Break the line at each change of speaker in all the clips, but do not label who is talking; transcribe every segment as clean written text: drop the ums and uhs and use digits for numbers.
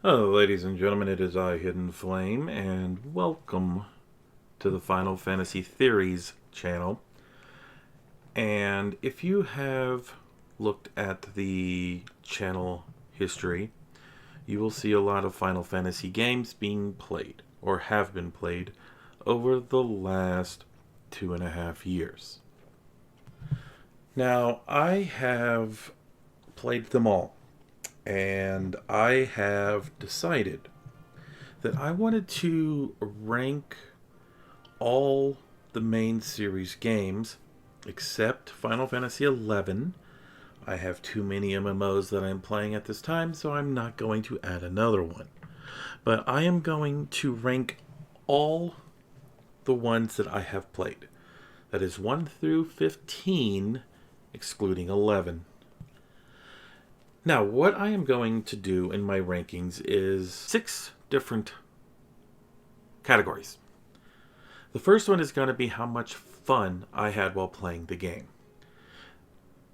Hello, ladies and gentlemen, it is I, Hidden Flame, and welcome to the Final Fantasy Theories channel. And if you have looked at the channel history, you will see a lot of Final Fantasy games being played, or have been played, over the last 2.5 years. Now, I have played them all, and I have decided that I wanted to rank all the main series games except Final Fantasy XI. I have too many MMOs that I'm playing at this time, so I'm not going to add another one. But I am going to rank all the ones that I have played. That is 1 through 15, excluding 11. Now, what I am going to do in my rankings is 6 different categories. The first one is going to be how much fun I had while playing the game.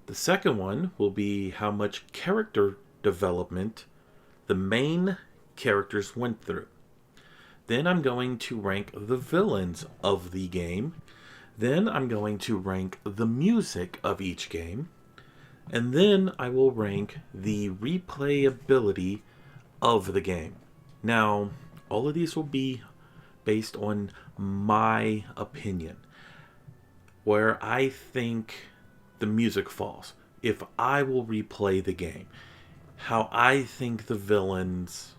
The second one will be how much character development the main characters went through. Then I'm going to rank the villains of the game. Then I'm going to rank the music of each game. And then I will rank the replayability of the game. Now, all of these will be based on my opinion, where I think the music falls. If I will replay the game, how I think the villains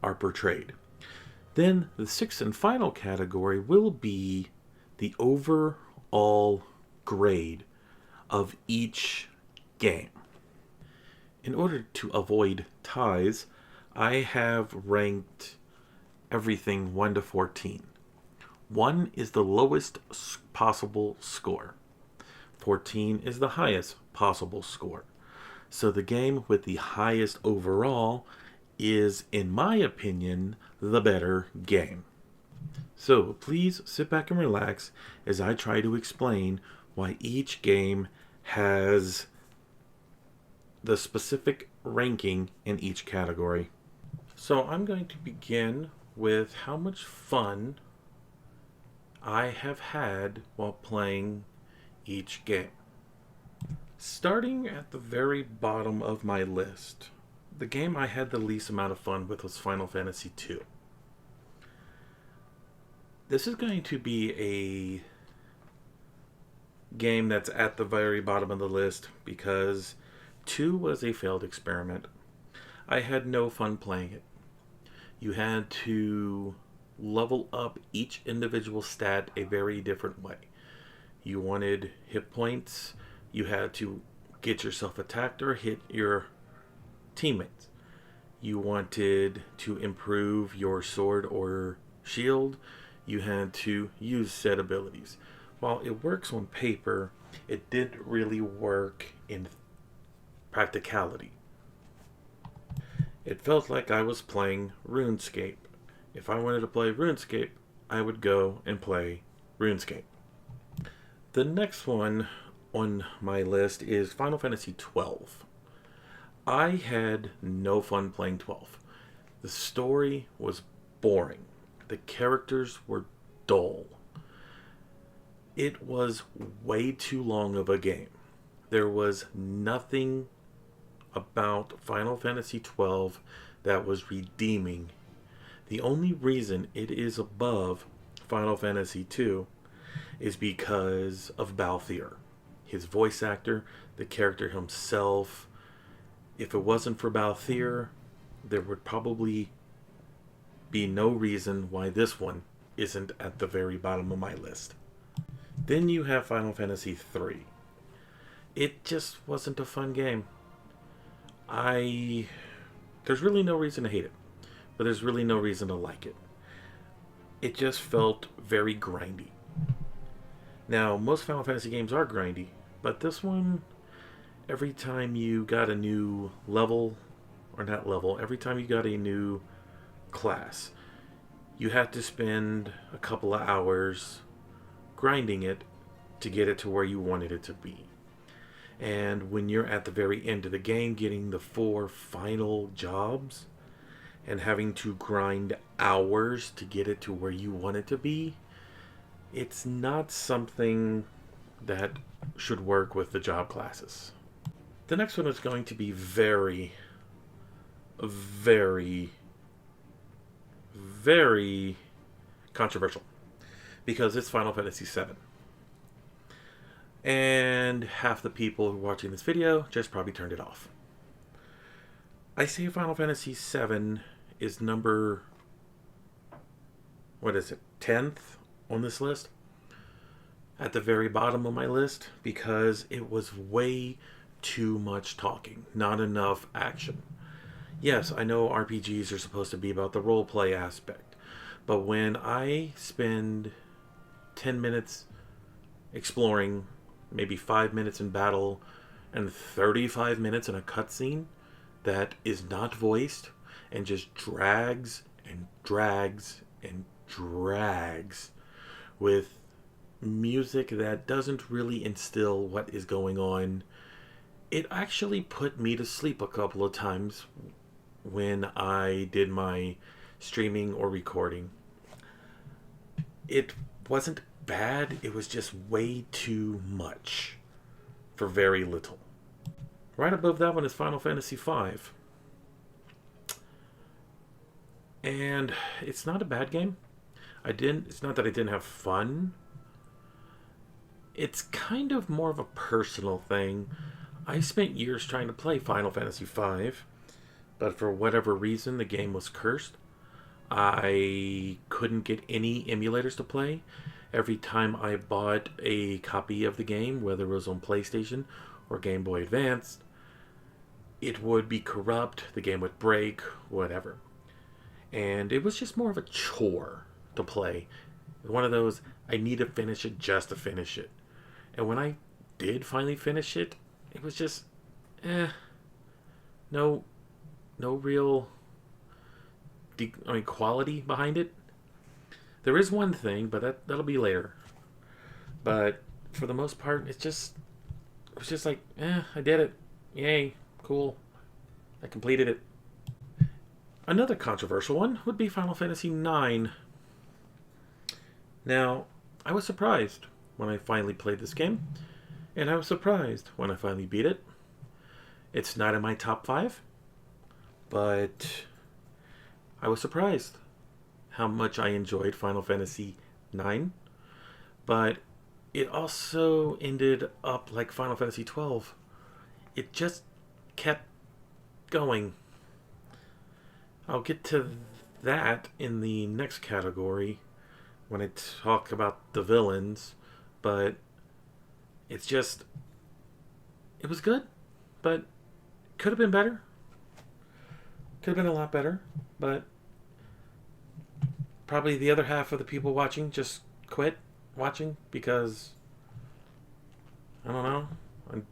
are portrayed. Then the sixth and final category will be the overall grade of each game. In order to avoid ties, I have ranked everything 1 to 14. 1 is the lowest possible score. 14 is the highest possible score. So the game with the highest overall is, in my opinion, the better game. So please sit back and relax as I try to explain why each game has the specific ranking in each category. So I'm going to begin with how much fun I have had while playing each game. Starting at the very bottom of my list, the game I had the least amount of fun with was Final Fantasy II. This is going to be a game that's at the very bottom of the list because 2 was a failed experiment. I had no fun playing it. You had to level up each individual stat a very different way. You wanted hit points, you had to get yourself attacked or hit your teammates. You wanted to improve your sword or shield, you had to use said abilities. While it works on paper, it didn't really work in practicality. It felt like I was playing RuneScape. If I wanted to play RuneScape, I would go and play RuneScape. The next one on my list is Final Fantasy XII. I had no fun playing 12. The story was boring. The characters were dull. It was way too long of a game. There was nothing about Final Fantasy XII that was redeeming. The only reason it is above Final Fantasy II is because of Balthier. His voice actor, the character himself. If it wasn't for Balthier, there would probably be no reason why this one isn't at the very bottom of my list. Then you have Final Fantasy III. It just wasn't a fun game. There's really no reason to hate it, but there's really no reason to like it. It just felt very grindy. Now, most Final Fantasy games are grindy, but this one, every time you got a new level, or not level, every time you got a new class, you had to spend a couple of hours grinding it to get it to where you wanted it to be. And when you're at the very end of the game getting the 4 final jobs, and having to grind hours to get it to where you want it to be, it's not something that should work with the job classes. The next one is going to be very, very, very controversial because it's Final Fantasy VII. And half the people who are watching this video just probably turned it off. I say Final Fantasy VII is number, 10th on this list? At the very bottom of my list because it was way too much talking, not enough action. Yes, I know RPGs are supposed to be about the roleplay aspect, but when I spend 10 minutes exploring, maybe 5 minutes in battle, and 35 minutes in a cutscene that is not voiced and just drags and drags and drags with music that doesn't really instill what is going on, it actually put me to sleep a couple of times when I did my streaming or recording. It wasn't bad, it was just way too much for very little. Right above that one is Final Fantasy V. And it's not a bad game. It's not that I didn't have fun. It's kind of more of a personal thing. I spent years trying to play Final Fantasy V, but for whatever reason, the game was cursed. I couldn't get any emulators to play. Every time I bought a copy of the game, whether it was on PlayStation or Game Boy Advance, it would be corrupt, the game would break, whatever. And it was just more of a chore to play. One of those, I need to finish it just to finish it. And when I did finally finish it, it was just, no real, quality behind it. There is one thing, but that'll be later. But for the most part, it was just like, I did it. Yay, cool. I completed it. Another controversial one would be Final Fantasy IX. Now, I was surprised when I finally played this game, and I was surprised when I finally beat it. It's not in my top 5, but I was surprised how much I enjoyed Final Fantasy IX, but it also ended up like Final Fantasy XII. It just kept going. I'll get to that in the next category when I talk about the villains, but it was good, but could have been better. Could have been a lot better, but probably the other half of the people watching just quit watching because, I don't know, I'm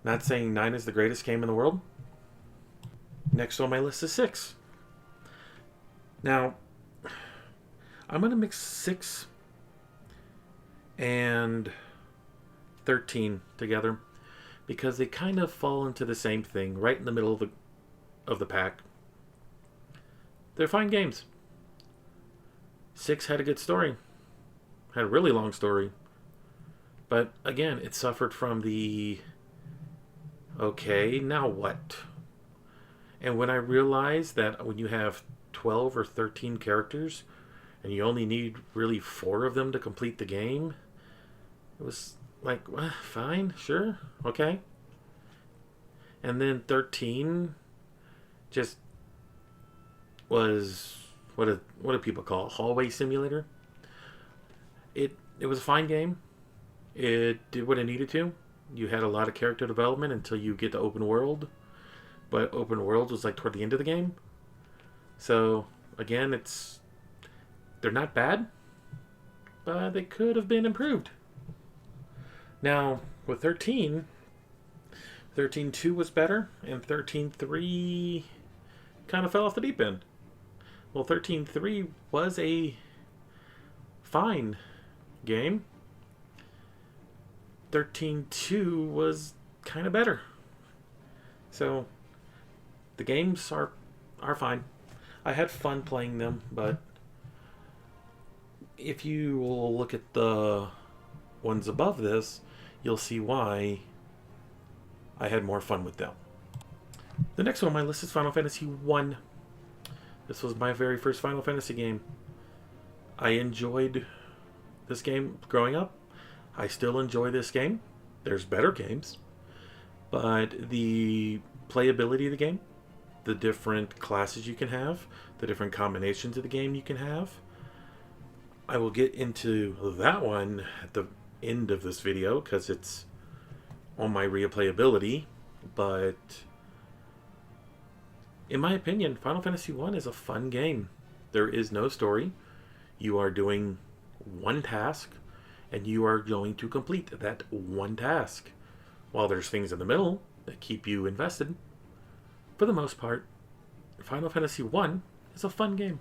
not saying 9 is the greatest game in the world. Next on my list is 6. Now, I'm going to mix 6 and 13 together because they kind of fall into the same thing, right in the middle of the pack. They're fine games. 6 had a good story. Had a really long story. But again, it suffered from the, okay, now what? And when I realized that when you have 12 or 13 characters and you only need really 4 of them to complete the game, it was like, well, fine, sure, okay. And then 13 just was, what do people call it? Hallway simulator. It was a fine game. It did what it needed to. You had a lot of character development until you get to open world, but open world was like toward the end of the game. So again, they're not bad, but they could have been improved. Now with 13.2 was better, and 13.3 kind of fell off the deep end. Well, 13.3 was a fine game. 13.2 was kind of better. So the games are fine. I had fun playing them, but if you will look at the ones above this, you'll see why I had more fun with them. The next one on my list is Final Fantasy I. This was my very first Final Fantasy game. I enjoyed this game growing up. I still enjoy this game. There's better games. But the playability of the game, the different classes you can have, the different combinations of the game you can have, I will get into that one at the end of this video because it's on my replayability. But in my opinion, Final Fantasy I is a fun game. There is no story. You are doing one task, and you are going to complete that one task. While there's things in the middle that keep you invested, for the most part, Final Fantasy I is a fun game.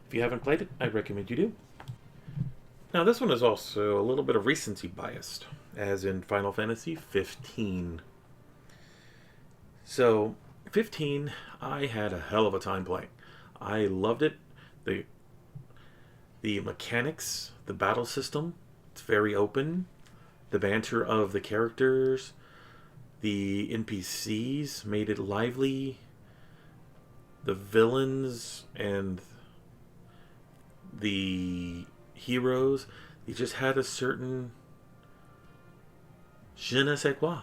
If you haven't played it, I recommend you do. Now, this one is also a little bit of recency biased, as in Final Fantasy 15. So, 15, I had a hell of a time playing. I loved it. The mechanics, the battle system, it's very open. The banter of the characters, the NPCs made it lively. The villains and the heroes, they just had a certain je ne sais quoi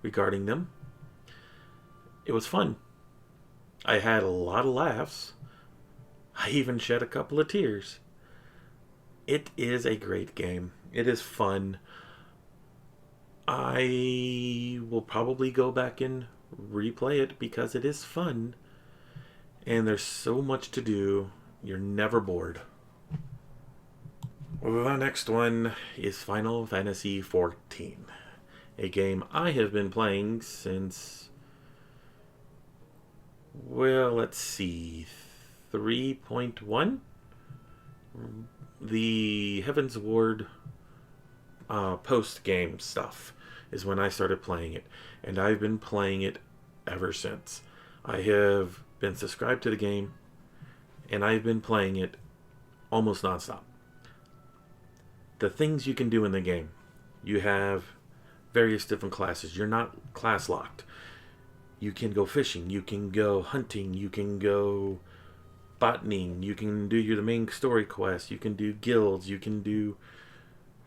regarding them. It was fun. I had a lot of laughs. I even shed a couple of tears. It is a great game. It is fun. I will probably go back and replay it because it is fun. And there's so much to do. You're never bored. The next one is Final Fantasy XIV. A game I have been playing since, well, let's see, 3.1? The Heaven's Ward post-game stuff is when I started playing it. And I've been playing it ever since. I have been subscribed to the game, and I've been playing it almost nonstop. The things you can do in the game. You have various different classes. You're not class locked. You can go fishing. You can go hunting. You can go botanying. You can do the main story quest. You can do guilds. You can do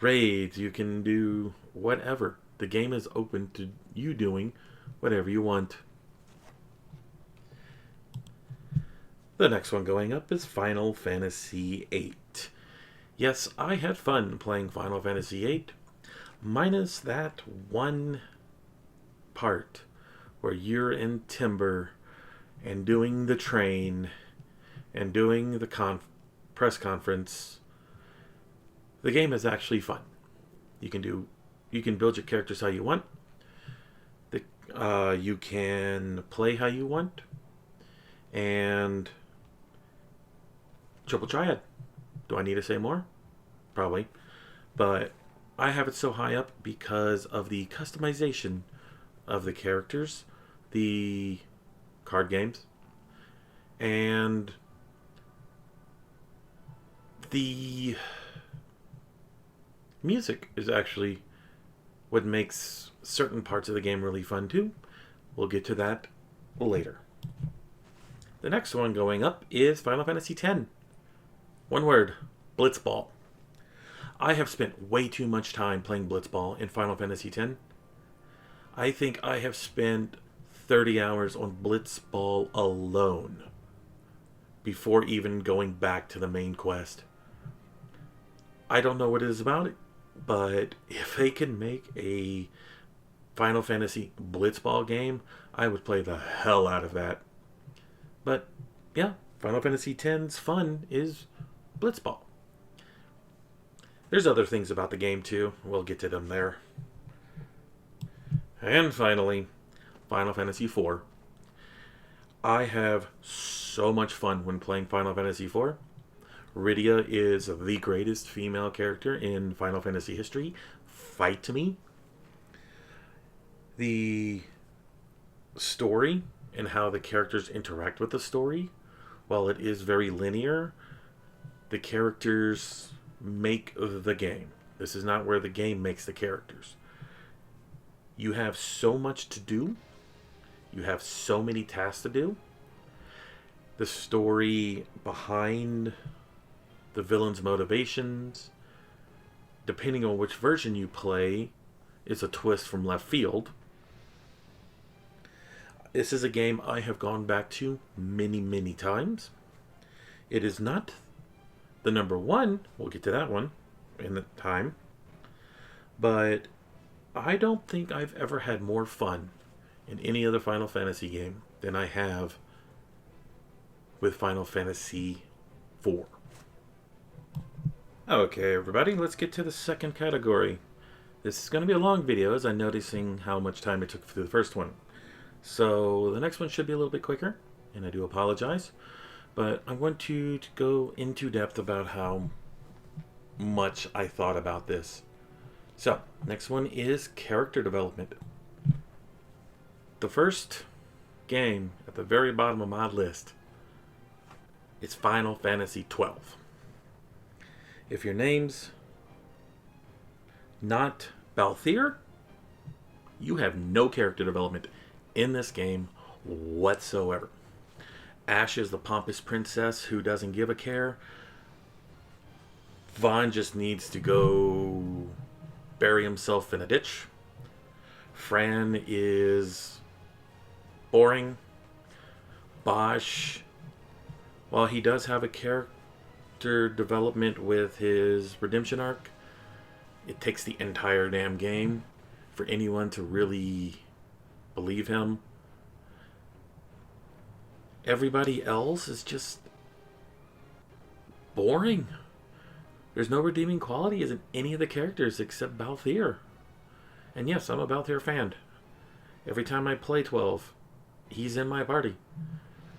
raids. You can do whatever. The game is open to you doing whatever you want. The next one going up is Final Fantasy VIII. Yes, I had fun playing Final Fantasy VIII, minus that one part where you're in Timber and doing the train and doing the press conference. The game is actually fun. You can build your characters how you want. You can play how you want. And triple triad. Do I need to say more? Probably. But I have it so high up because of the customization of the characters, the card games, and the music is actually what makes certain parts of the game really fun too. We'll get to that later. The next one going up is Final Fantasy X. One word, Blitzball. I have spent way too much time playing Blitzball in Final Fantasy X. I think I have spent 30 hours on Blitzball alone before even going back to the main quest. I don't know what it is about it, but if they could make a Final Fantasy Blitzball game, I would play the hell out of that. But yeah, Final Fantasy X's fun is Blitzball. There's other things about the game too. We'll get to them there. And finally, Final Fantasy IV. I have so much fun when playing Final Fantasy IV. Rydia is the greatest female character in Final Fantasy history. Fight to me. The story and how the characters interact with the story, while it is very linear, the characters make the game. This is not where the game makes the characters. You have so much to do. You have so many tasks to do. The story behind the villain's motivations, depending on which version you play, is a twist from left field. This is a game I have gone back to many, many times. It is not the number one. We'll get to that one in the time. But I don't think I've ever had more fun in any other Final Fantasy game than I have with Final Fantasy IV. Okay, everybody, let's get to the second category. This is going to be a long video, as I'm noticing how much time it took for the first one. So the next one should be a little bit quicker, and I do apologize. But I want to go into depth about how much I thought about this. So, next one is character development. The first game at the very bottom of my list is Final Fantasy XII. If your name's not Balthier, you have no character development in this game whatsoever. Ash is the pompous princess who doesn't give a care. Vaughn just needs to go bury himself in a ditch. Fran is boring. Bosch, while he does have a character development with his redemption arc, it takes the entire damn game for anyone to really believe him. Everybody else is just boring. There's no redeeming qualities in any of the characters except Balthier. And yes, I'm a Balthier fan. Every time I play 12, he's in my party.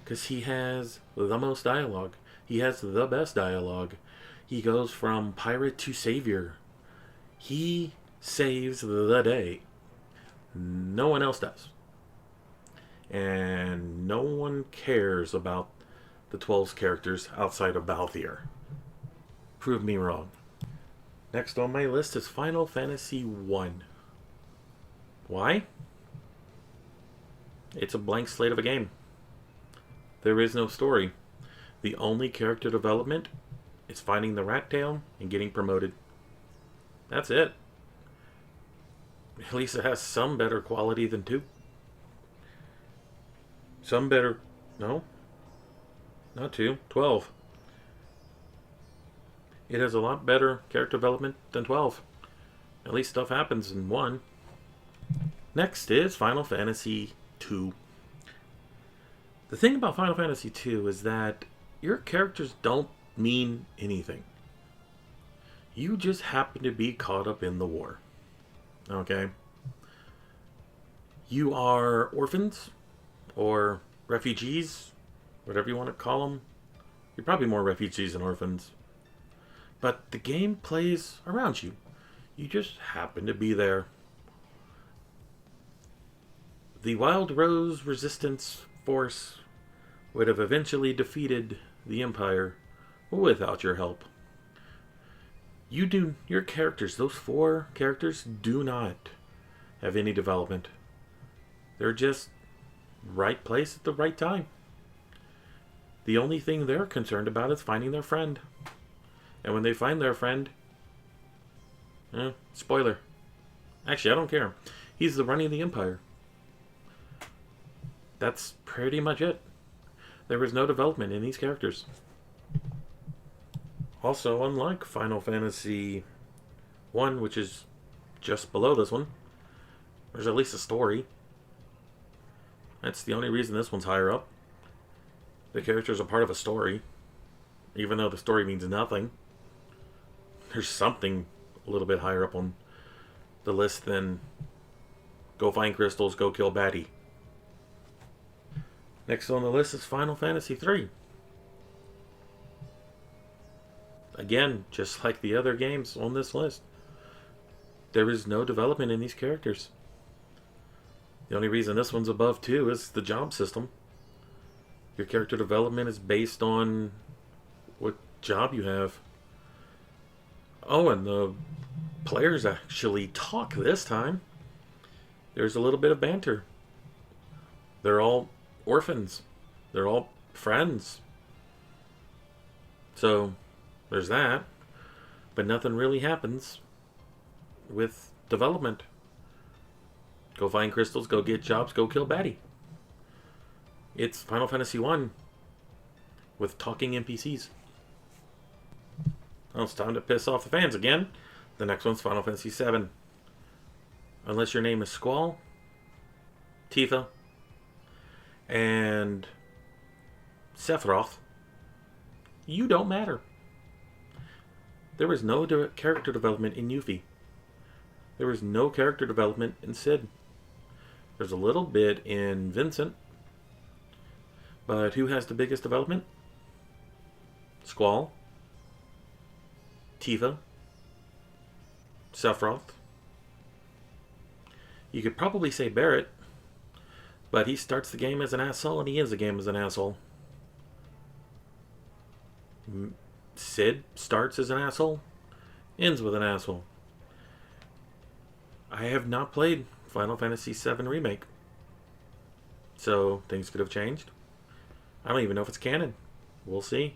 Because he has the most dialogue. He has the best dialogue. He goes from pirate to savior. He saves the day. No one else does. And no one cares about the 12's characters outside of Balthier. Prove me wrong. Next on my list is Final Fantasy I. Why? It's a blank slate of a game. There is no story. The only character development is finding the rat tail and getting promoted. That's it. At least it has some better quality than 2. Some better... No. Not 2. 12. It has a lot better character development than 12. At least stuff happens in 1. Next is Final Fantasy II. The thing about Final Fantasy II is that your characters don't mean anything. You just happen to be caught up in the war. Okay? You are orphans or refugees, whatever you want to call them. You're probably more refugees than orphans. But the game plays around you. You just happen to be there. The Wild Rose Resistance Force would have eventually defeated the Empire without your help. Your characters, those 4 characters, do not have any development. They're just right place at the right time. The only thing they're concerned about is finding their friend. And when they find their friend, spoiler. Actually, I don't care. He's the running of the Empire. That's pretty much it. There was no development in these characters. Also, unlike Final Fantasy I, which is just below this one, there's at least a story. That's the only reason this one's higher up. The characters are part of a story, even though the story means nothing. There's something a little bit higher up on the list than go find crystals, go kill baddie. Next on the list is Final Fantasy III. Again, just like the other games on this list, there is no development in these characters. The only reason this one's above 2 is the job system. Your character development is based on what job you have. Oh, and the players actually talk this time. There's a little bit of banter. They're all orphans. They're all friends. So, there's that. But nothing really happens with development. Go find crystals, go get jobs, go kill baddie. It's Final Fantasy 1 with talking NPCs. Well, it's time to piss off the fans again. The next one's Final Fantasy 7. Unless your name is Squall, Tifa, and Sephiroth, you don't matter. There was no character development in Yuffie. There was no character development in Cid. There's a little bit in Vincent. But who has the biggest development? Squall, Tifa, Sephiroth. You could probably say Barrett, but he starts the game as an asshole and he ends the game as an asshole. Cid starts as an asshole, ends with an asshole. I have not played Final Fantasy VII Remake, so things could have changed. I don't even know if it's canon. We'll see.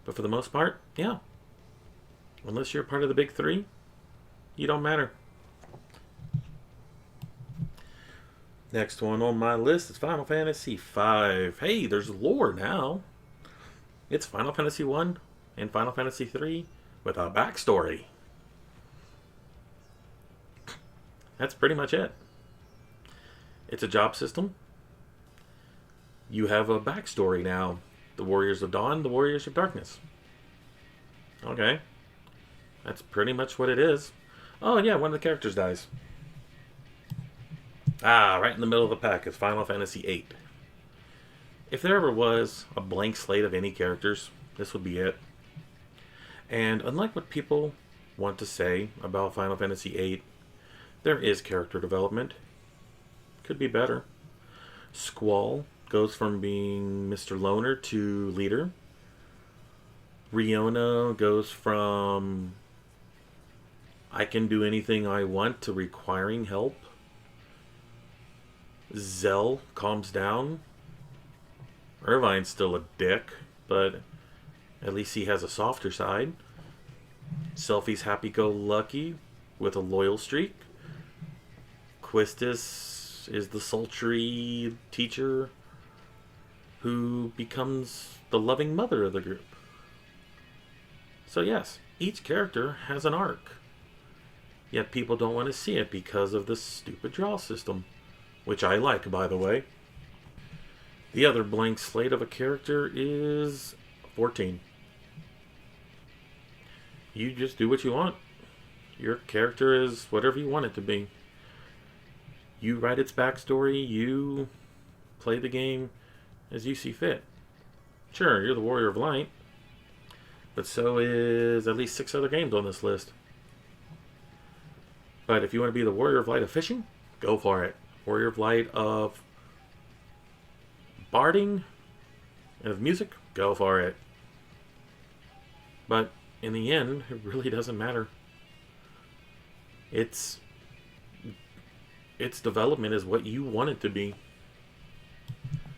But for the most part, yeah. Unless you're part of the big three, you don't matter. Next one on my list is Final Fantasy V. Hey, there's lore now. It's Final Fantasy 1 and Final Fantasy 3 with a backstory. That's pretty much it. It's a job system. You have a backstory now. The Warriors of Dawn, the Warriors of Darkness. Okay. That's pretty much what it is. Oh, yeah, one of the characters dies. Right in the middle of the pack is Final Fantasy VIII. If there ever was a blank slate of any characters, this would be it. And unlike what people want to say about Final Fantasy VIII, there is character development. Could be better. Squall goes from being Mr. Loner to leader. Riona goes from I can do anything I want to requiring help. Zell calms down. Irvine's still a dick, but at least he has a softer side. Selphie's happy-go-lucky with a loyal streak. Quistis is the sultry teacher who becomes the loving mother of the group. So yes, each character has an arc. Yet people don't want to see it because of this stupid draw system. Which I like, by the way. The other blank slate of a character is 14. You just do what you want. Your character is whatever you want it to be. You write its backstory, you play the game as you see fit. Sure, you're the Warrior of Light, but so is at least 6 other games on this list. But if you want to be the Warrior of Light of fishing, go for it. Warrior of Light of barding and of music, go for it. But in the end, it really doesn't matter. Its development is what you want it to be.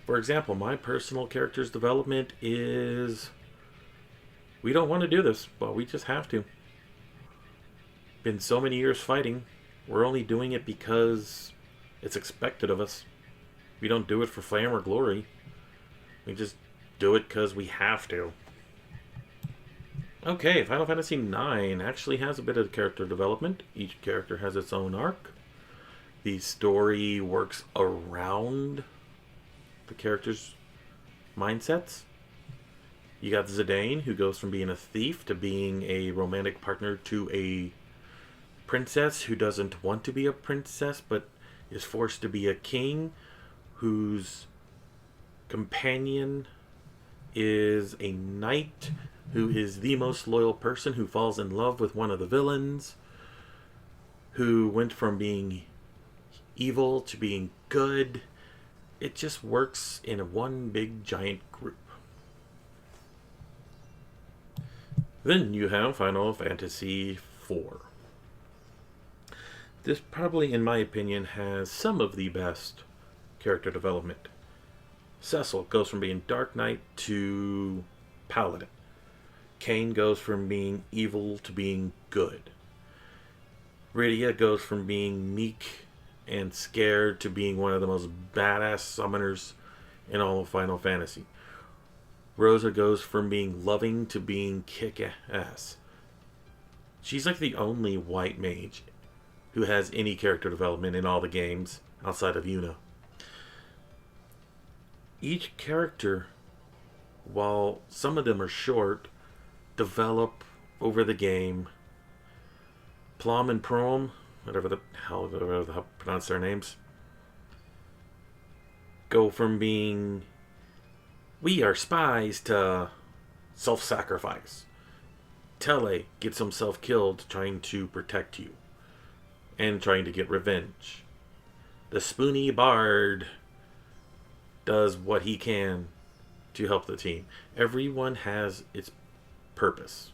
For example, my personal character's development is we don't want to do this, but we just have to. Been so many years fighting, we're only doing it because it's expected of us. We don't do it for fame or glory. We just do it because we have to. Okay, Final Fantasy IX actually has a bit of character development. Each character has its own arc. The story works around the characters' mindsets. You got Zidane, who goes from being a thief to being a romantic partner to a princess who doesn't want to be a princess but is forced to be a king, whose companion is a knight who is the most loyal person, who falls in love with one of the villains, who went from being evil to being good. It just works in one big giant group. Then you have Final Fantasy IV. This probably, in my opinion, has some of the best character development. Cecil goes from being Dark Knight to Paladin. Kain goes from being evil to being good. Rydia goes from being meek and scared to being one of the most badass summoners in all of Final Fantasy. Rosa goes from being loving to being kick-ass. She's like the only white mage who has any character development in all the games outside of Yuna. Each character, while some of them are short, develop over the game. Plum and Prom, whatever the hell pronounce their names, go from being we are spies to self-sacrifice. Tele gets himself killed trying to protect you and trying to get revenge. The Spoony Bard does what he can to help the team. Everyone has its purpose.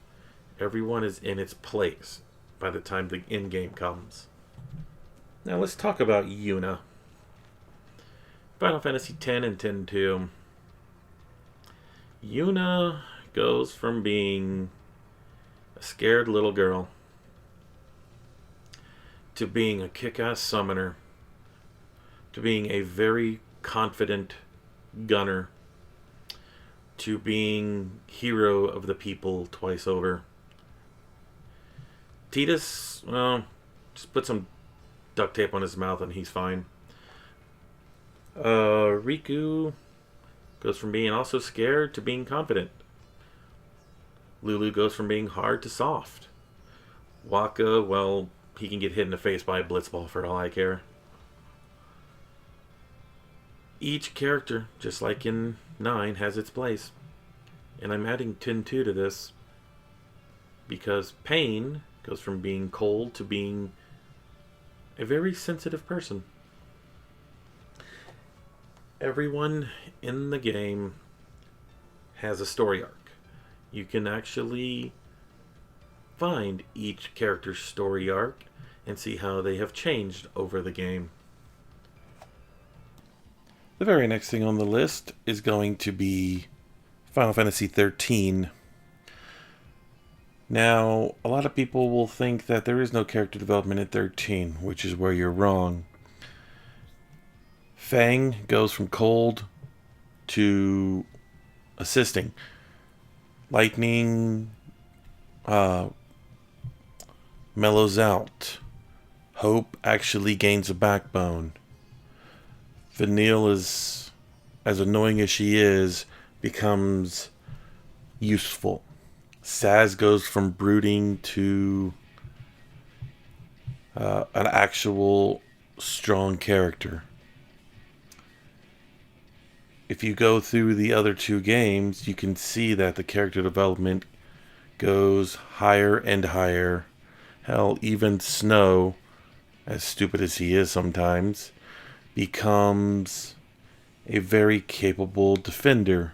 Everyone is in its place by the time the end game comes. Now let's talk about Yuna. Final Fantasy X and X-2. Yuna goes from being a scared little girl to being a kick-ass summoner to being a very confident gunner to being hero of the people twice over. Tidus, well, just put some duct tape on his mouth and he's fine. Riku goes from being also scared to being confident. Lulu goes from being hard to soft. Waka, well, he can get hit in the face by a blitzball for all I care. Each character, just like in 9, has its place. And I'm adding 10-2 to this because Pain goes from being cold to being a very sensitive person. Everyone in the game has a story arc. You can actually find each character's story arc and see how they have changed over the game. The very next thing on the list is going to be Final Fantasy XIII. Now, a lot of people will think that there is no character development in 13, which is where you're wrong. Fang goes from cold to assisting. Lightning mellows out. Hope actually gains a backbone. Vanille is, as annoying as she is, becomes useful. Saz goes from brooding to an actual strong character. If you go through the other two games, you can see that the character development goes higher and higher. Hell, even Snow, as stupid as he is sometimes, becomes a very capable defender.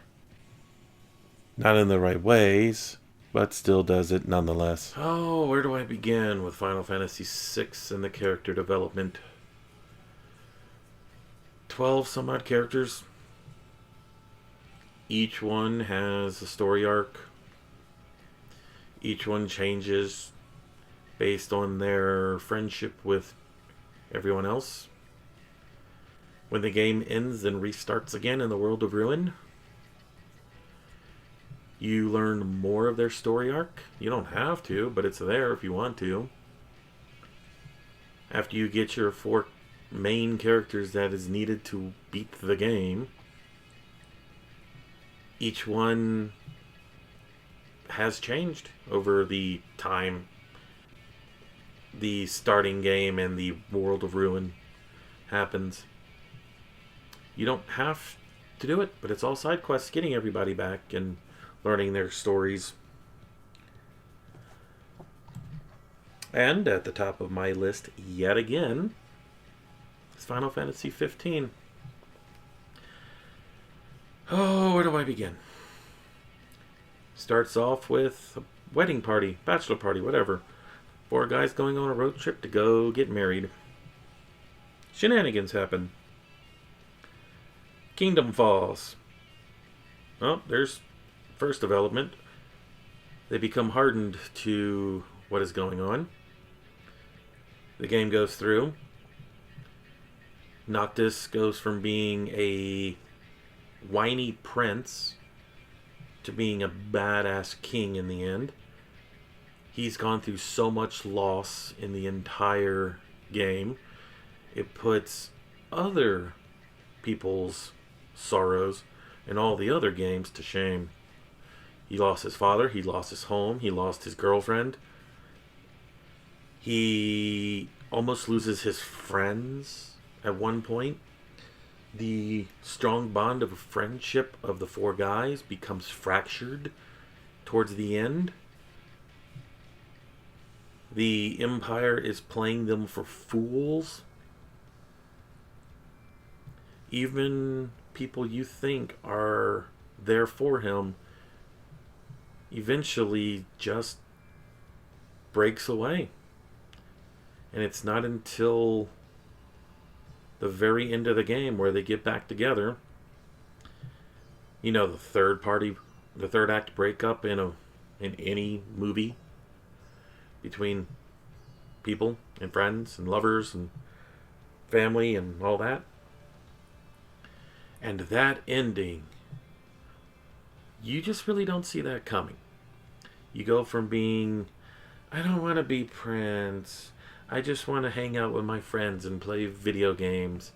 Not in the right ways, but still does it nonetheless. Oh, where do I begin with Final Fantasy VI and the character development? 12 some odd characters. Each one has a story arc. Each one changes based on their friendship with everyone else. When the game ends and restarts again in the world of Ruin, you learn more of their story arc. You don't have to, but it's there if you want to. After you get your 4 main characters that is needed to beat the game, each one has changed over the time the starting game and the world of Ruin happens. You don't have to do it, but it's all side quests getting everybody back and learning their stories. And at the top of my list, yet again, It's Final Fantasy 15. Oh, where do I begin? Starts off with a wedding party, bachelor party, whatever. 4 guys going on a road trip to go get married. Shenanigans happen. Kingdom falls. Oh, there's first development. They become hardened to what is going on. The game goes through. Noctis goes from being a whiny prince to being a badass king in the end. He's gone through so much loss in the entire game. It puts other people's sorrows in all the other games to shame. He lost his father, he lost his home, he lost his girlfriend. He almost loses his friends at one point. The strong bond of friendship of the 4 guys becomes fractured towards the end. The Empire is playing them for fools. Even people you think are there for him eventually just breaks away. And it's not until the very end of the game where they get back together. You know, the third act breakup in any movie between people and friends and lovers and family and all that. And that ending, you just really don't see that coming. You go from being, I don't want to be Prince, I just want to hang out with my friends and play video games,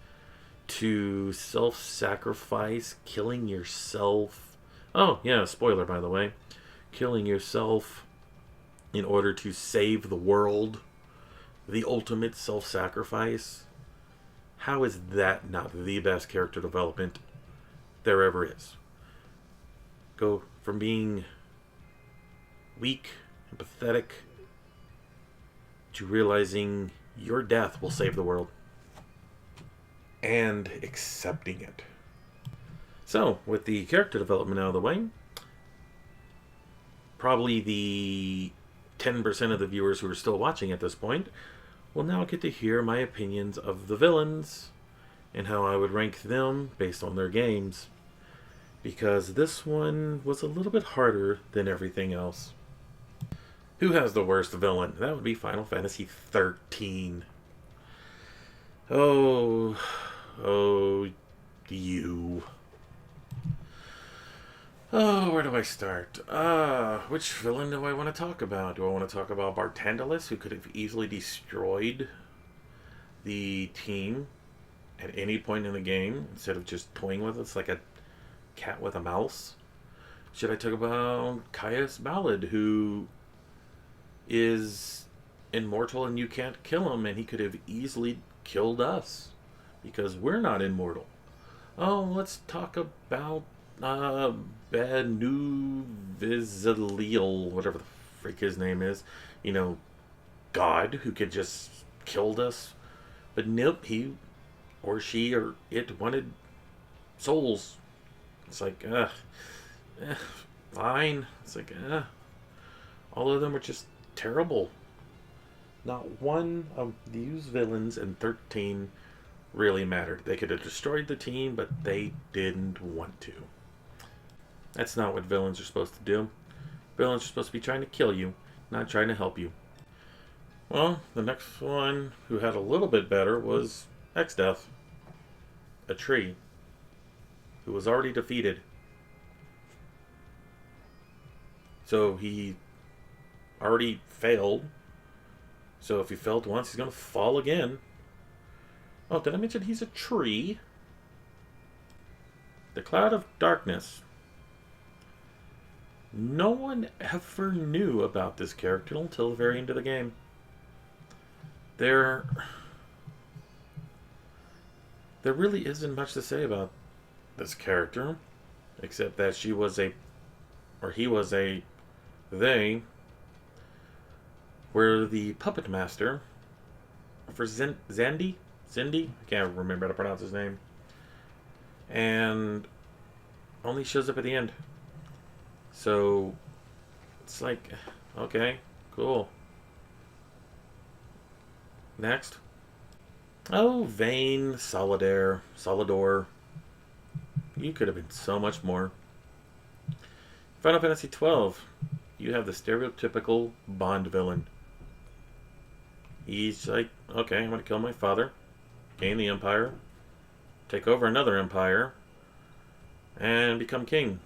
to self-sacrifice, killing yourself. Oh, yeah, spoiler, by the way. Killing yourself in order to save the world. The ultimate self-sacrifice. How is that not the best character development there ever is? Go from being weak and pathetic to realizing your death will save the world. And accepting it. So, with the character development out of the way, probably the 10% of the viewers who are still watching at this point will now get to hear my opinions of the villains and how I would rank them based on their games. Because this one was a little bit harder than everything else. Who has the worst villain? That would be Final Fantasy 13. Oh, you. Oh, where do I start? Which villain do I want to talk about? Do I want to talk about Bartandalus, who could have easily destroyed the team at any point in the game instead of just toying with us like a cat with a mouse? Should I talk about Caius Ballad, who is immortal and you can't kill him, and he could have easily killed us because we're not immortal? Oh, let's talk about Banu Vizalil, whatever the freak his name is. You know, God, who could just killed us. But nope, he or she or it wanted souls. It's like, fine. It's like, all of them are just terrible. Not one of these villains in 13 really mattered. They could have destroyed the team, but they didn't want to. That's not what villains are supposed to do. Villains are supposed to be trying to kill you, not trying to help you. Well, the next one who had a little bit better was Exdeath. A tree. Who was already defeated. So he already failed. So if he failed once, he's going to fall again. Oh, did I mention he's a tree? The Cloud of Darkness. No one ever knew about this character until the very end of the game. There really isn't much to say about this character, except that he was a, they were the puppet master for Zandy, Cindy? I can't remember how to pronounce his name. And only shows up at the end. So it's like, okay, cool. Next. Oh, Vayne, Solidor. You could have been so much more. Final Fantasy XII. You have the stereotypical Bond villain. He's like, okay, I'm going to kill my father, gain the Empire, take over another Empire, and become king.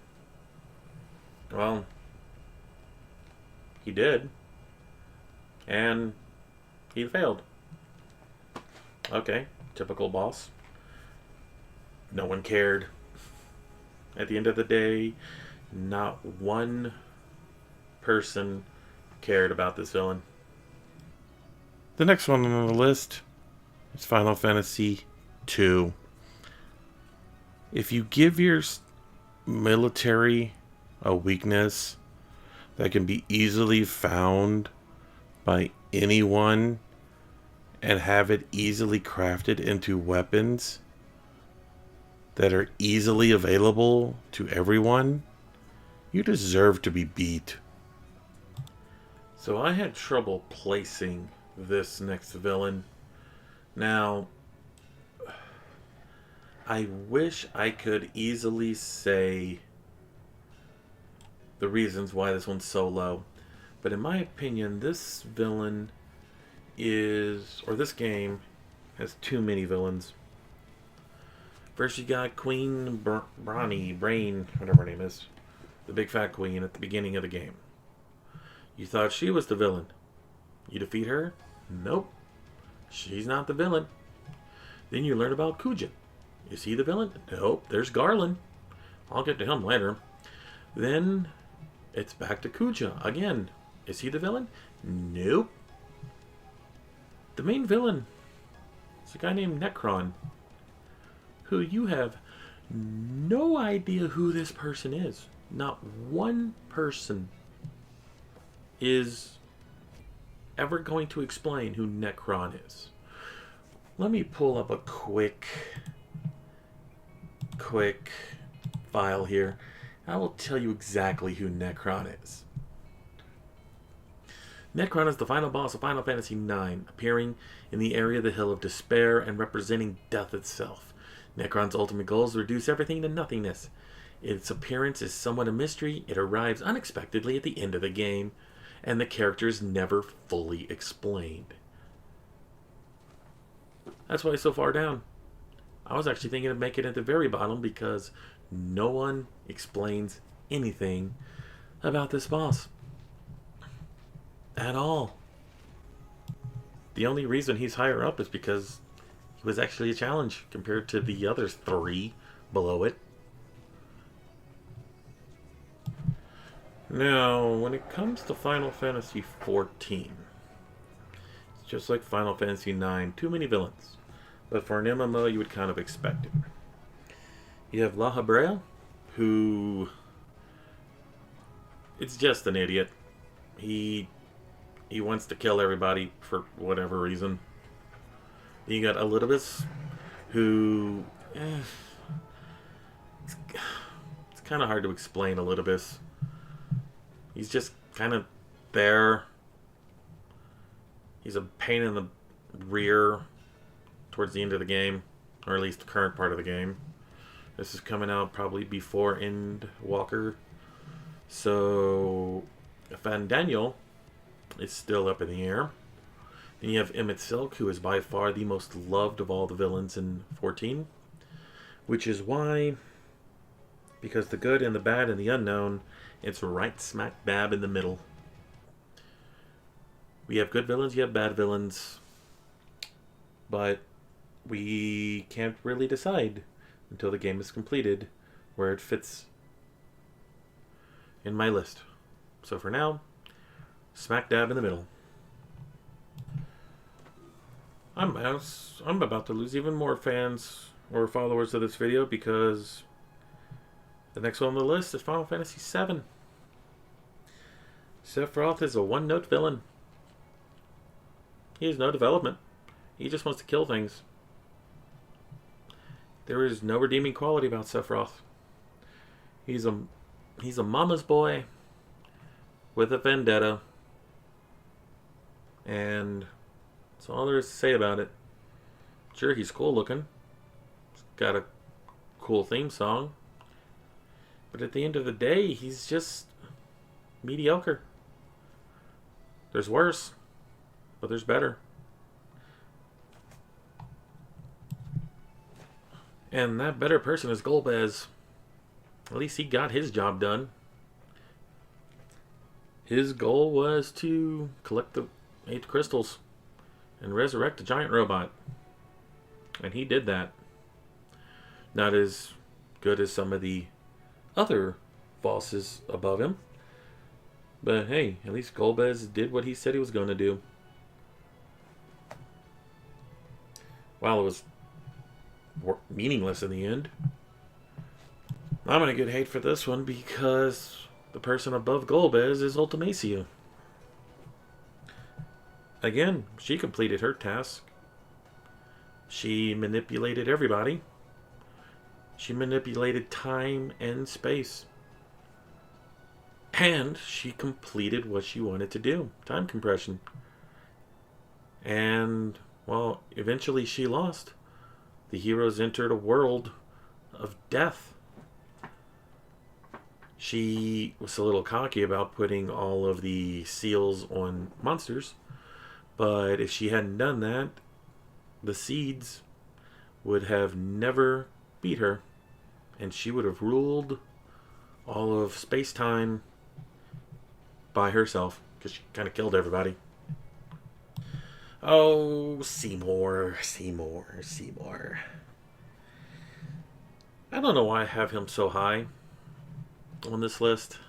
Well, he did. And he failed. Okay, typical boss. No one cared. At the end of the day, not one person cared about this villain. The next one on the list is Final Fantasy II. If you give your military a weakness that can be easily found by anyone and have it easily crafted into weapons that are easily available to everyone, you deserve to be beat. So I had trouble placing this next villain. Now, I wish I could easily say the reasons why this one's so low. But in my opinion, this villain this game has too many villains. First you got Queen Brain, whatever her name is. The big fat queen at the beginning of the game. You thought she was the villain. You defeat her? Nope. She's not the villain. Then you learn about Kuja. Is he the villain? Nope. There's Garland. I'll get to him later. Then it's back to Kuja again. Is he the villain? Nope. The main villain is a guy named Necron, who you have no idea who this person is. Not one person is ever going to explain who Necron is. Let me pull up a quick file here. I will tell you exactly who Necron is. Necron is the final boss of Final Fantasy IX, appearing in the area of the Hill of Despair and representing death itself. Necron's ultimate goal is to reduce everything to nothingness. Its appearance is somewhat a mystery. It arrives unexpectedly at the end of the game, and the character is never fully explained. That's why it's so far down. I was actually thinking of making it at the very bottom because no one explains anything about this boss. At all. The only reason he's higher up is because he was actually a challenge compared to the other three below it. Now, when it comes to Final Fantasy XIV, it's just like Final Fantasy IX, too many villains. But for an MMO, you would kind of expect it. You have La Habrea, who... it's just an idiot. He wants to kill everybody for whatever reason. You got Elidibus, who... it's kind of hard to explain Elidibus. He's just kind of there. He's a pain in the rear towards the end of the game, or at least the current part of the game. This is coming out probably before Endwalker. So, Daniel is still up in the air. Then you have Emmett Silk, who is by far the most loved of all the villains in 14. Which is why, because the good and the bad and the unknown, it's right smack dab in the middle. We have good villains, you have bad villains. But we can't really decide until the game is completed where it fits in my list. So for now, smack dab in the middle. I'm about to lose even more fans or followers of this video because the next one on the list is Final Fantasy VII. Sephiroth is a one-note villain. He has no development. He just wants to kill things. there is no redeeming quality about Sephiroth. He's a mama's boy with a vendetta, and that's all there is to say about it. Sure, he's cool looking. He's got a cool theme song. But at the end of the day, he's just mediocre. There's worse, but there's better. And that better person is Golbez. At least he got his job done. His goal was to collect the 8 crystals and resurrect a giant robot. And he did that. Not as good as some of the other bosses above him. But hey, at least Golbez did what he said he was going to do. While it was meaningless in the end. I'm going to get hate for this one because the person above Golbez is Ultimacia. Again, she completed her task. She manipulated everybody. She manipulated time and space. And she completed what she wanted to do. Time compression. And, well, eventually she lost. The heroes entered a world of death. She was a little cocky about putting all of the seals on monsters. But if she hadn't done that, the seeds would have never beat her. And she would have ruled all of space-time by herself. Because she kind of killed everybody. Oh, Seymour. I don't know why I have him so high on this list.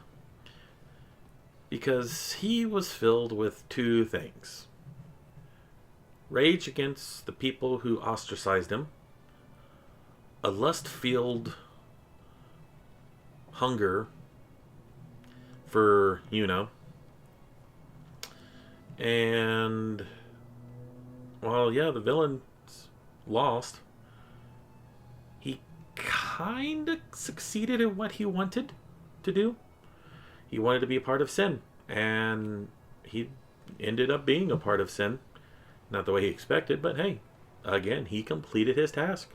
Because he was filled with 2 things. Rage against the people who ostracized him. A lust-filled hunger for Yuna. And, well, yeah, the villains lost. He kind of succeeded in what he wanted to do. He wanted to be a part of Sin. And he ended up being a part of Sin. Not the way he expected, but hey, again, he completed his task.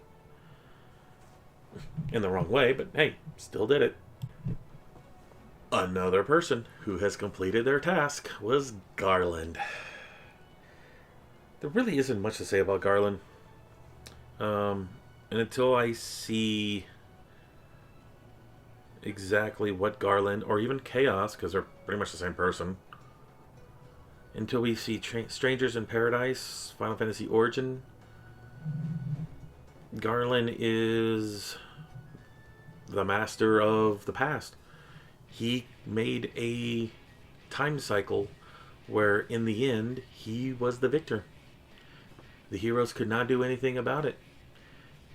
In the wrong way, but hey, still did it. Another person who has completed their task was Garland. There really isn't much to say about Garland. And until I see exactly what Garland, or even Chaos, because they're pretty much the same person, until we see Strangers in Paradise, Final Fantasy Origin, Garland is the master of the past. He made a time cycle where in the end he was the victor. The heroes could not do anything about it.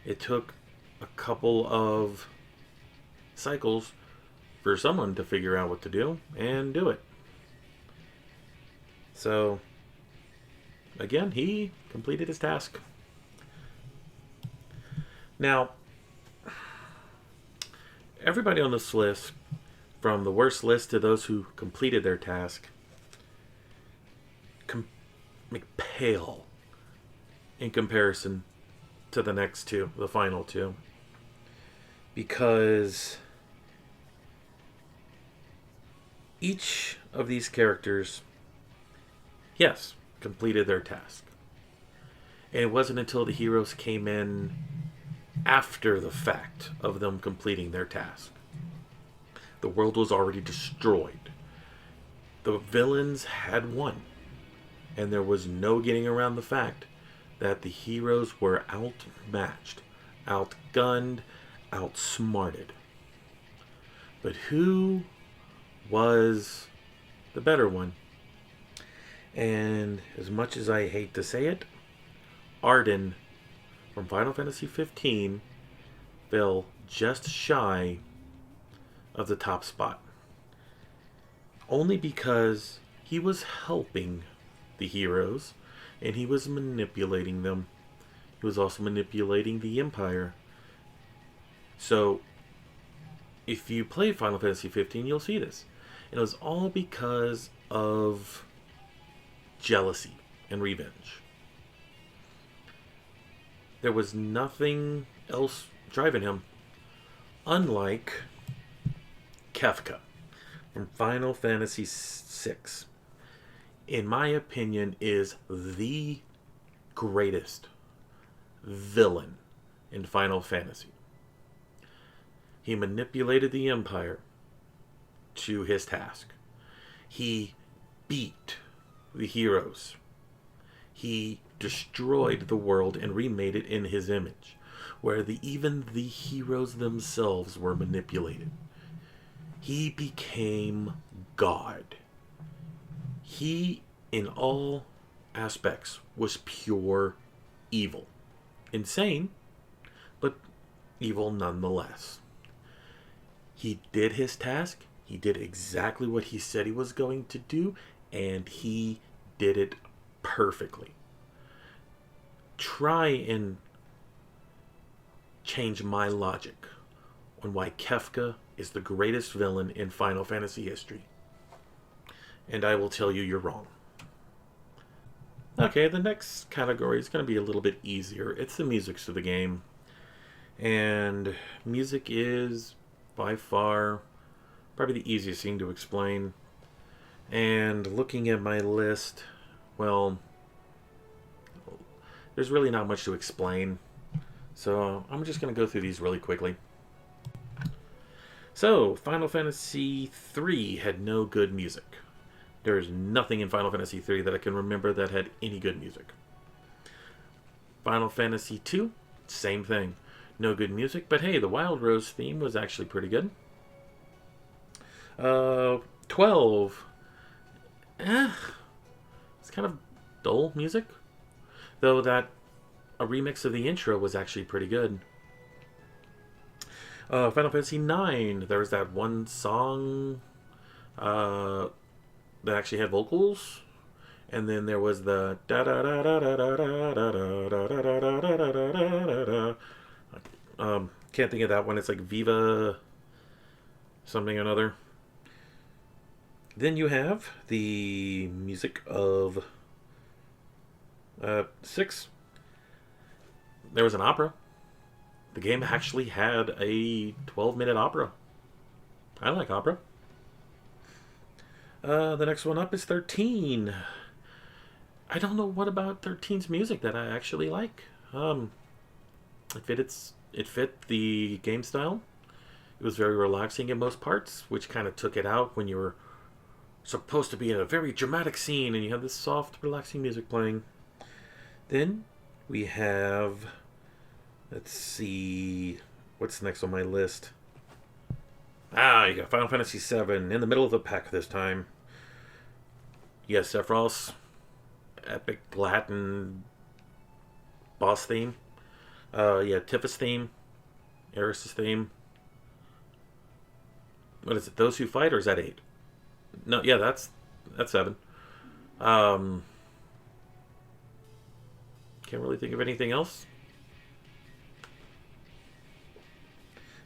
It took a couple of cycles for someone to figure out what to do and do it. So, again, he completed his task. Now, everybody on this list, from the worst list to those who completed their task, pale in comparison to the next 2, the final 2. Because each of these characters, yes, completed their task. And it wasn't until the heroes came in after the fact of them completing their task. The world was already destroyed. The villains had won. And there was no getting around the fact that the heroes were outmatched, outgunned, outsmarted. But who was the better one? And as much as I hate to say it, Arden from Final Fantasy 15 fell just shy of the top spot. Only because he was helping the heroes and he was manipulating them. He was also manipulating the Empire So, if you play Final Fantasy 15, you'll see this. And it was all because of jealousy and revenge. There was nothing else driving him, unlike Kefka from Final Fantasy VI. In my opinion, is the greatest villain in Final Fantasy. He manipulated the Empire to his task. He beat the heroes. He destroyed the world and remade it in his image, where even the heroes themselves were manipulated. He became God. He, in all aspects, was pure evil. Insane, but evil nonetheless. He did his task. He did exactly what he said he was going to do, and he did it perfectly. Try and change my logic on why Kefka is the greatest villain in Final Fantasy history, and I will tell you you're wrong. Okay, the next category is going to be a little bit easier. It's the music to the game. And music is, by far, probably the easiest thing to explain. And looking at my list, well, there's really not much to explain. So I'm just going to go through these really quickly. So, Final Fantasy III had no good music. There's nothing in Final Fantasy III that I can remember that had any good music. Final Fantasy II, same thing. No good music, but hey, the Wild Rose theme was actually pretty good. 12. It's kind of dull music. Though that a remix of the intro was actually pretty good. Final Fantasy IX, there was that one song that actually had vocals, and then there was the da da da da da da da da da da da da da. Can't think of that one. It's like Viva something or another. Then you have the music of 6. There was an opera. The game actually had a 12-minute opera. I like opera. The next one up is 13. I don't know what about 13's music that I actually like. It fit the game style. It was very relaxing in most parts, which kind of took it out when you were supposed to be in a very dramatic scene and you have this soft, relaxing music playing. Then we have, let's see, what's next on my list? You got Final Fantasy VII in the middle of the pack this time. Yes, Sephiroth's epic Latin boss theme. Tifa's theme. Eris's theme. What is it? Those Who Fight, or is that 8? No, yeah, that's 7. Can't really think of anything else.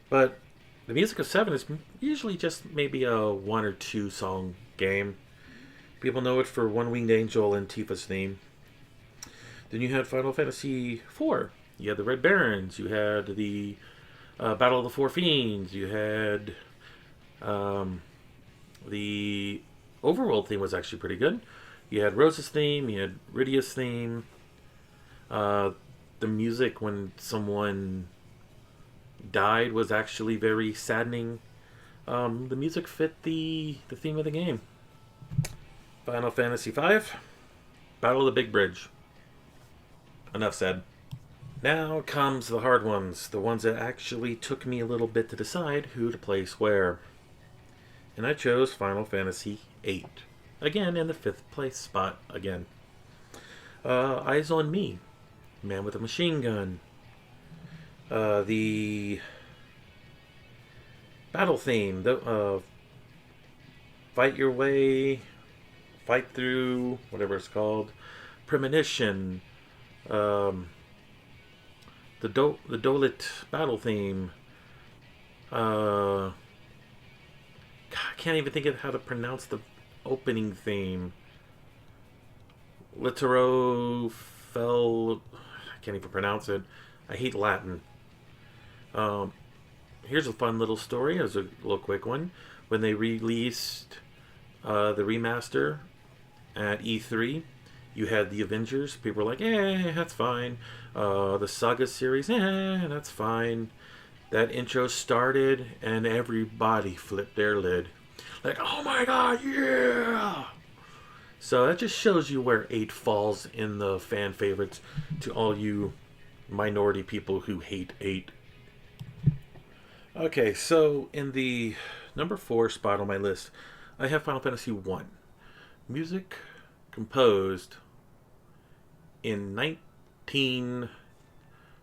But the music of 7 is usually just maybe a 1 or 2 song game. People know it for One Winged Angel and Tifa's theme. Then you had Final Fantasy IV. You had the Red Barons. You had the Battle of the Four Fiends. You had the Overworld theme was actually pretty good. You had Rose's theme. You had Rydia's theme. The music when someone died was actually very saddening. The music fit the theme of the game. Final Fantasy V, Battle of the Big Bridge. Enough said. Now comes the hard ones, the ones that actually took me a little bit to decide who to place where. And I chose Final Fantasy VIII. Again, in the 5th place spot again. Eyes on Me, Man with a Machine Gun. The battle theme, the Fight Your Way, Fight Through, whatever it's called. Premonition. The Dolit battle theme. God, I can't even think of how to pronounce the opening theme. Litero fel. I can't even pronounce it. I hate Latin. Um, Here's a fun little story as a little quick one. When they released the remaster at E3, you had the Avengers. People were like, that's fine. The Saga series, that's fine. That intro started, and everybody flipped their lid. Like, oh my god, yeah! So that just shows you where 8 falls in the fan favorites to all you minority people who hate 8. Okay, so in the number 4 spot on my list, I have Final Fantasy 1. Music composed in 19,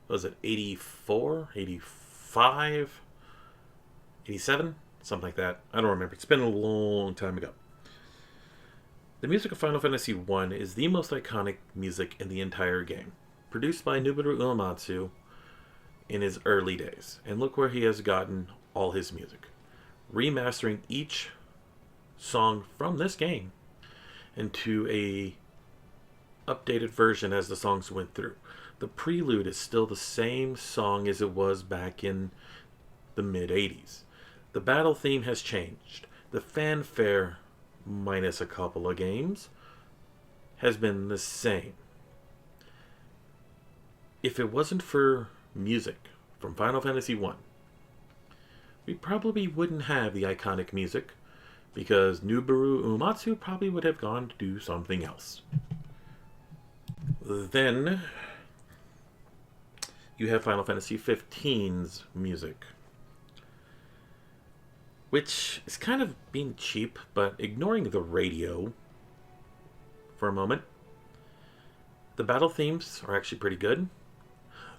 was it 84, 85, 87, something like that. I don't remember. It's been a long time ago. The music of Final Fantasy 1 is the most iconic music in the entire game, produced by Nobunaga Uematsu in his early days. And look where he has gotten all his music. Remastering each song from this game into a updated version as the songs went through. The prelude is still the same song as it was back in the mid 80s. The battle theme has changed. The fanfare, minus a couple of games, has been the same. If it wasn't for music from Final Fantasy 1, we probably wouldn't have the iconic music because Nobunaga Uematsu probably would have gone to do something else. Then you have Final Fantasy 15's music, which is kind of being cheap, but ignoring the radio for a moment, the battle themes are actually pretty good.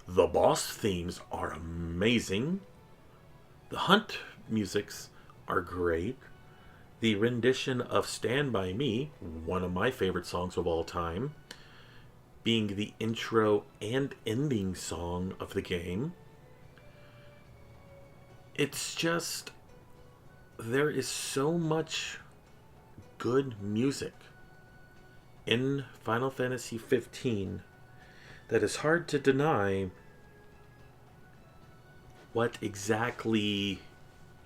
The boss themes are amazing. The hunt musics are great. The rendition of Stand By Me, one of my favorite songs of all time, being the intro and ending song of the game. It's just, there is so much good music in Final Fantasy 15 that is hard to deny what exactly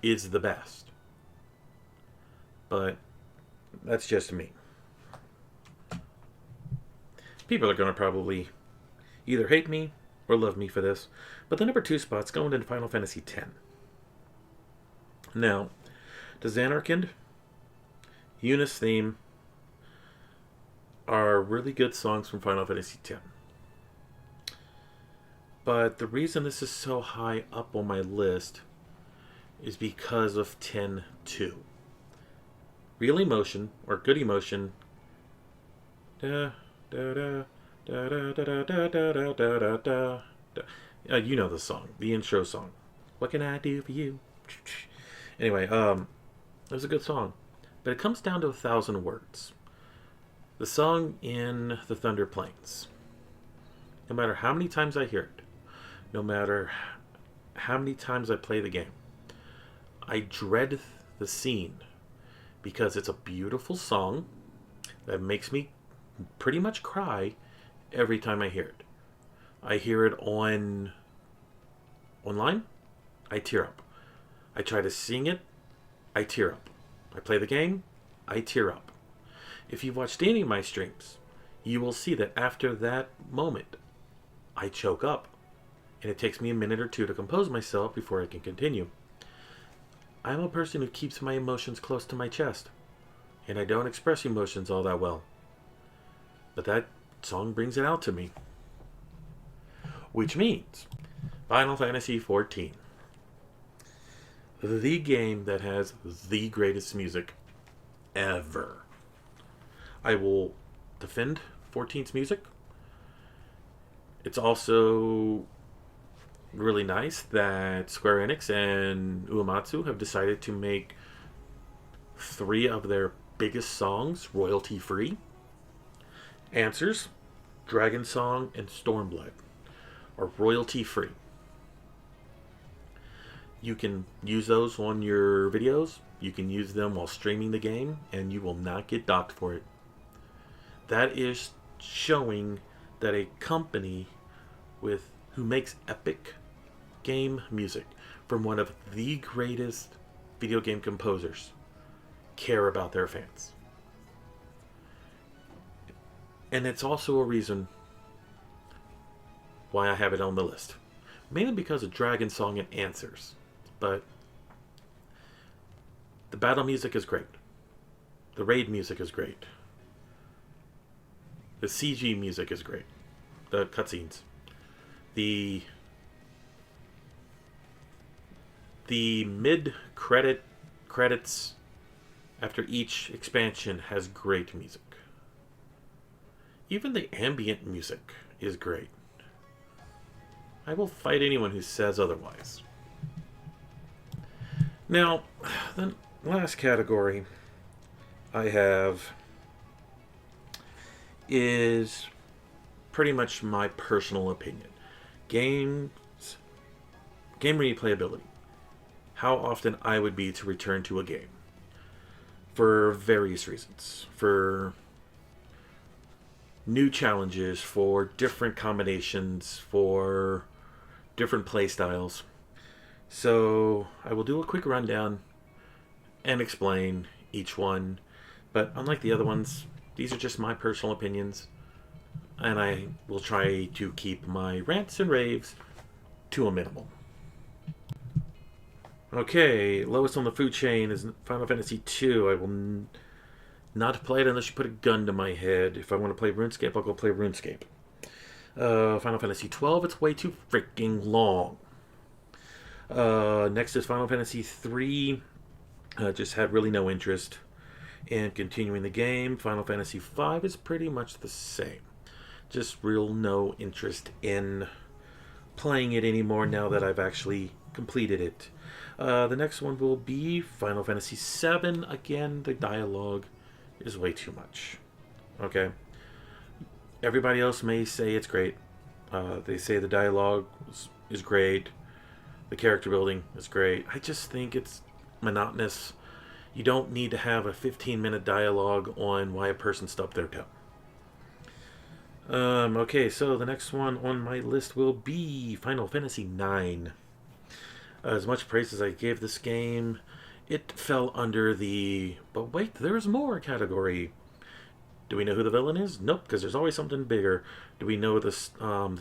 is the best. But that's just me. People are going to probably either hate me or love me for this, but the number 2 spot's going into Final Fantasy X. Now, the Xanarkand, Eunice theme are really good songs from Final Fantasy X. But the reason this is so high up on my list is because of 10-2. Real emotion, or good emotion, da, da, da, da, da, da, da, da, da, da, da, da. You know the song, the intro song. What can I do for you? Anyway, it was a good song, but it comes down to 1,000 words. The song in the Thunder Plains, no matter how many times I hear it, no matter how many times I play the game, I dread the scene because it's a beautiful song that makes me pretty much cry every time I hear it. I hear it online, I tear up. I try to sing it, I tear up. I play the game, I tear up. If you've watched any of my streams, you will see that after that moment, I choke up. And it takes me a minute or two to compose myself before I can continue. I'm a person who keeps my emotions close to my chest, and I don't express emotions all that well. But that song brings it out to me. Which means Final Fantasy XIV, the game that has the greatest music ever. I will defend 14's music. It's also really nice that Square Enix and Uematsu have decided to make 3 of their biggest songs royalty free. Answers, Dragon Song, and Stormblood are royalty free. You can use those on your videos. You can use them while streaming the game, and you will not get docked for it. That is showing that a company who makes epic game music from one of the greatest video game composers care about their fans. And it's also a reason why I have it on the list. Mainly because of Dragon Song and Answers. But the battle music is great. The raid music is great. The CG music is great. The cutscenes. The credits after each expansion has great music. Even the ambient music is great. I will fight anyone who says otherwise. Now, the last category I have is pretty much my personal opinion. Game replayability. How often I would be to return to a game. For various reasons. For new challenges, for different combinations, for different playstyles. So I will do a quick rundown and explain each one. But unlike the other ones, these are just my personal opinions. And I will try to keep my rants and raves to a minimum. Okay, lowest on the food chain is Final Fantasy II. I will not play it unless you put a gun to my head. If I want to play RuneScape, I'll go play RuneScape. Final Fantasy XII, it's way too freaking long. Next is Final Fantasy III. Just had really no interest in continuing the game. Final Fantasy V is pretty much the same. Just real no interest in playing it anymore now that I've actually completed it. The next one will be Final Fantasy VII. Again, the dialogue is way too much. Okay. Everybody else may say it's great. They say the dialogue is great. The character building is great. I just think it's monotonous. You don't need to have a 15-minute dialogue on why a person stubbed their toe. Okay, so the next one on my list will be Final Fantasy IX. As much praise as I gave this game, it fell under the "but wait, there's more" category. Do we know who the villain is? Nope, because there's always something bigger. Do we know the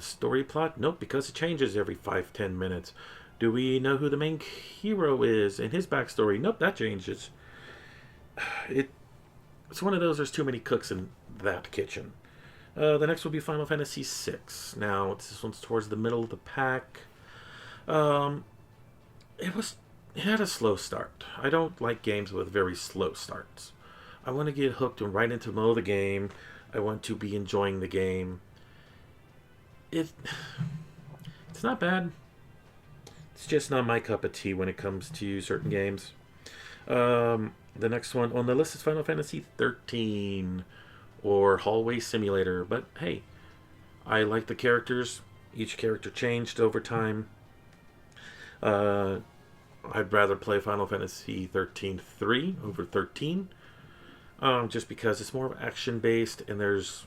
story plot? Nope, because it changes every 5-10 minutes. Do we know who the main hero is and his backstory? Nope, that changes. It's one of those, there's too many cooks in that kitchen. The next will be Final Fantasy VI. Now, this one's towards the middle of the pack. It had a slow start. I don't like games with very slow starts. I want to get hooked and right into the middle of the game. I want to be enjoying the game. It's not bad. It's just not my cup of tea when it comes to certain games. The next one on the list is Final Fantasy 13 or Hallway Simulator. But hey, I like the characters. Each character changed over time. I'd rather play Final Fantasy 13-3 over 13. Just because it's more action based and there's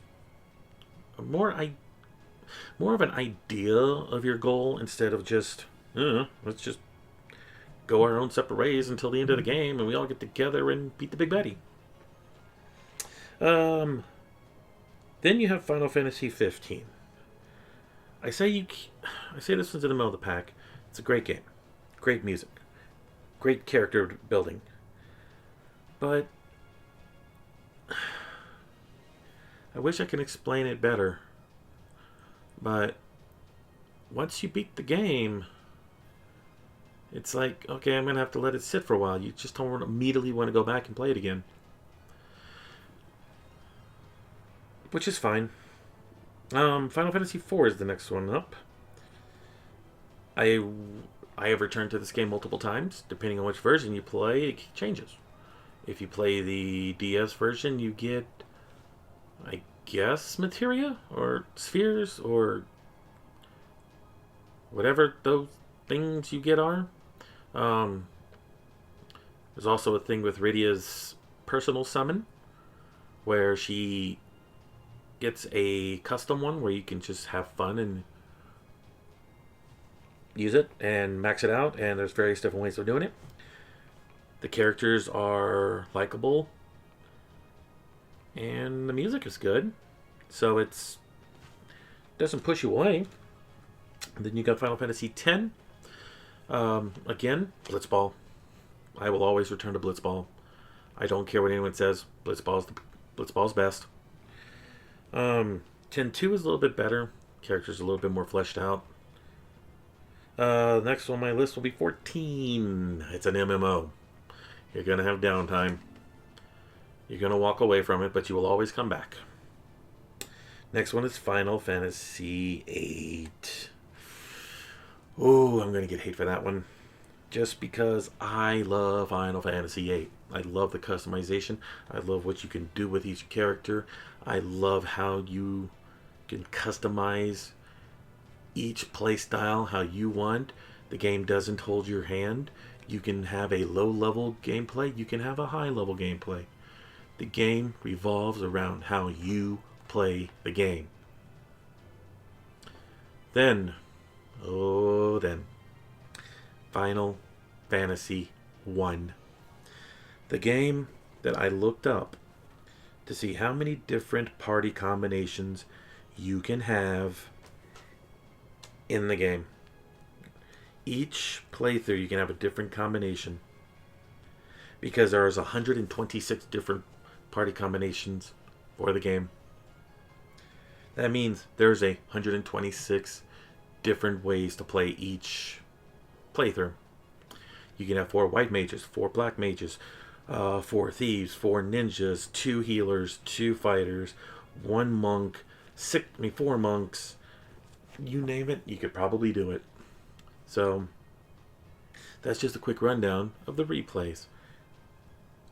more of an idea of your goal instead of just let's just go our own separate ways until the end of the game and we all get together and beat the big baddie. Then you have Final Fantasy 15. I say this one's in the middle of the pack. It's a great game, great music, great character building, but I wish I could explain it better. But once you beat the game, it's like, okay, I'm going to have to let it sit for a while. You just don't immediately want to go back and play it again. Which is fine. Final Fantasy IV is the next one up. I have returned to this game multiple times. Depending on which version you play, it changes. If you play the DS version, you get, I guess, materia or spheres or whatever those things you get are. Um, there's also a thing with Rydia's personal summon, where she gets a custom one where you can just have fun and use it and max it out, and there's various different ways of doing it. The characters are likable, and the music is good, so it doesn't push you away. And then you got Final Fantasy X. Again, Blitzball. I will always return to Blitzball. I don't care what anyone says. Blitzball's best. 10-2 is a little bit better. Characters a little bit more fleshed out. Next on my list will be 14. It's an MMO. You're going to have downtime. You're going to walk away from it, but you will always come back. Next one is Final Fantasy VIII. Oh, I'm going to get hate for that one. Just because I love Final Fantasy VIII. I love the customization. I love what you can do with each character. I love how you can customize each playstyle how you want. The game doesn't hold your hand. You can have a low-level gameplay. You can have a high-level gameplay. The game revolves around how you play the game. Then, Final Fantasy I. The game that I looked up to see how many different party combinations you can have in the game. Each playthrough you can have a different combination, because there's 126 different party combinations for the game. That means there's 126 different ways to play each playthrough. You can have 4 white mages, 4 black mages, 4 thieves, 4 ninjas, 2 healers, 2 fighters, 1 monk, 4 monks. You name it, you could probably do it. So, that's just a quick rundown of the replays.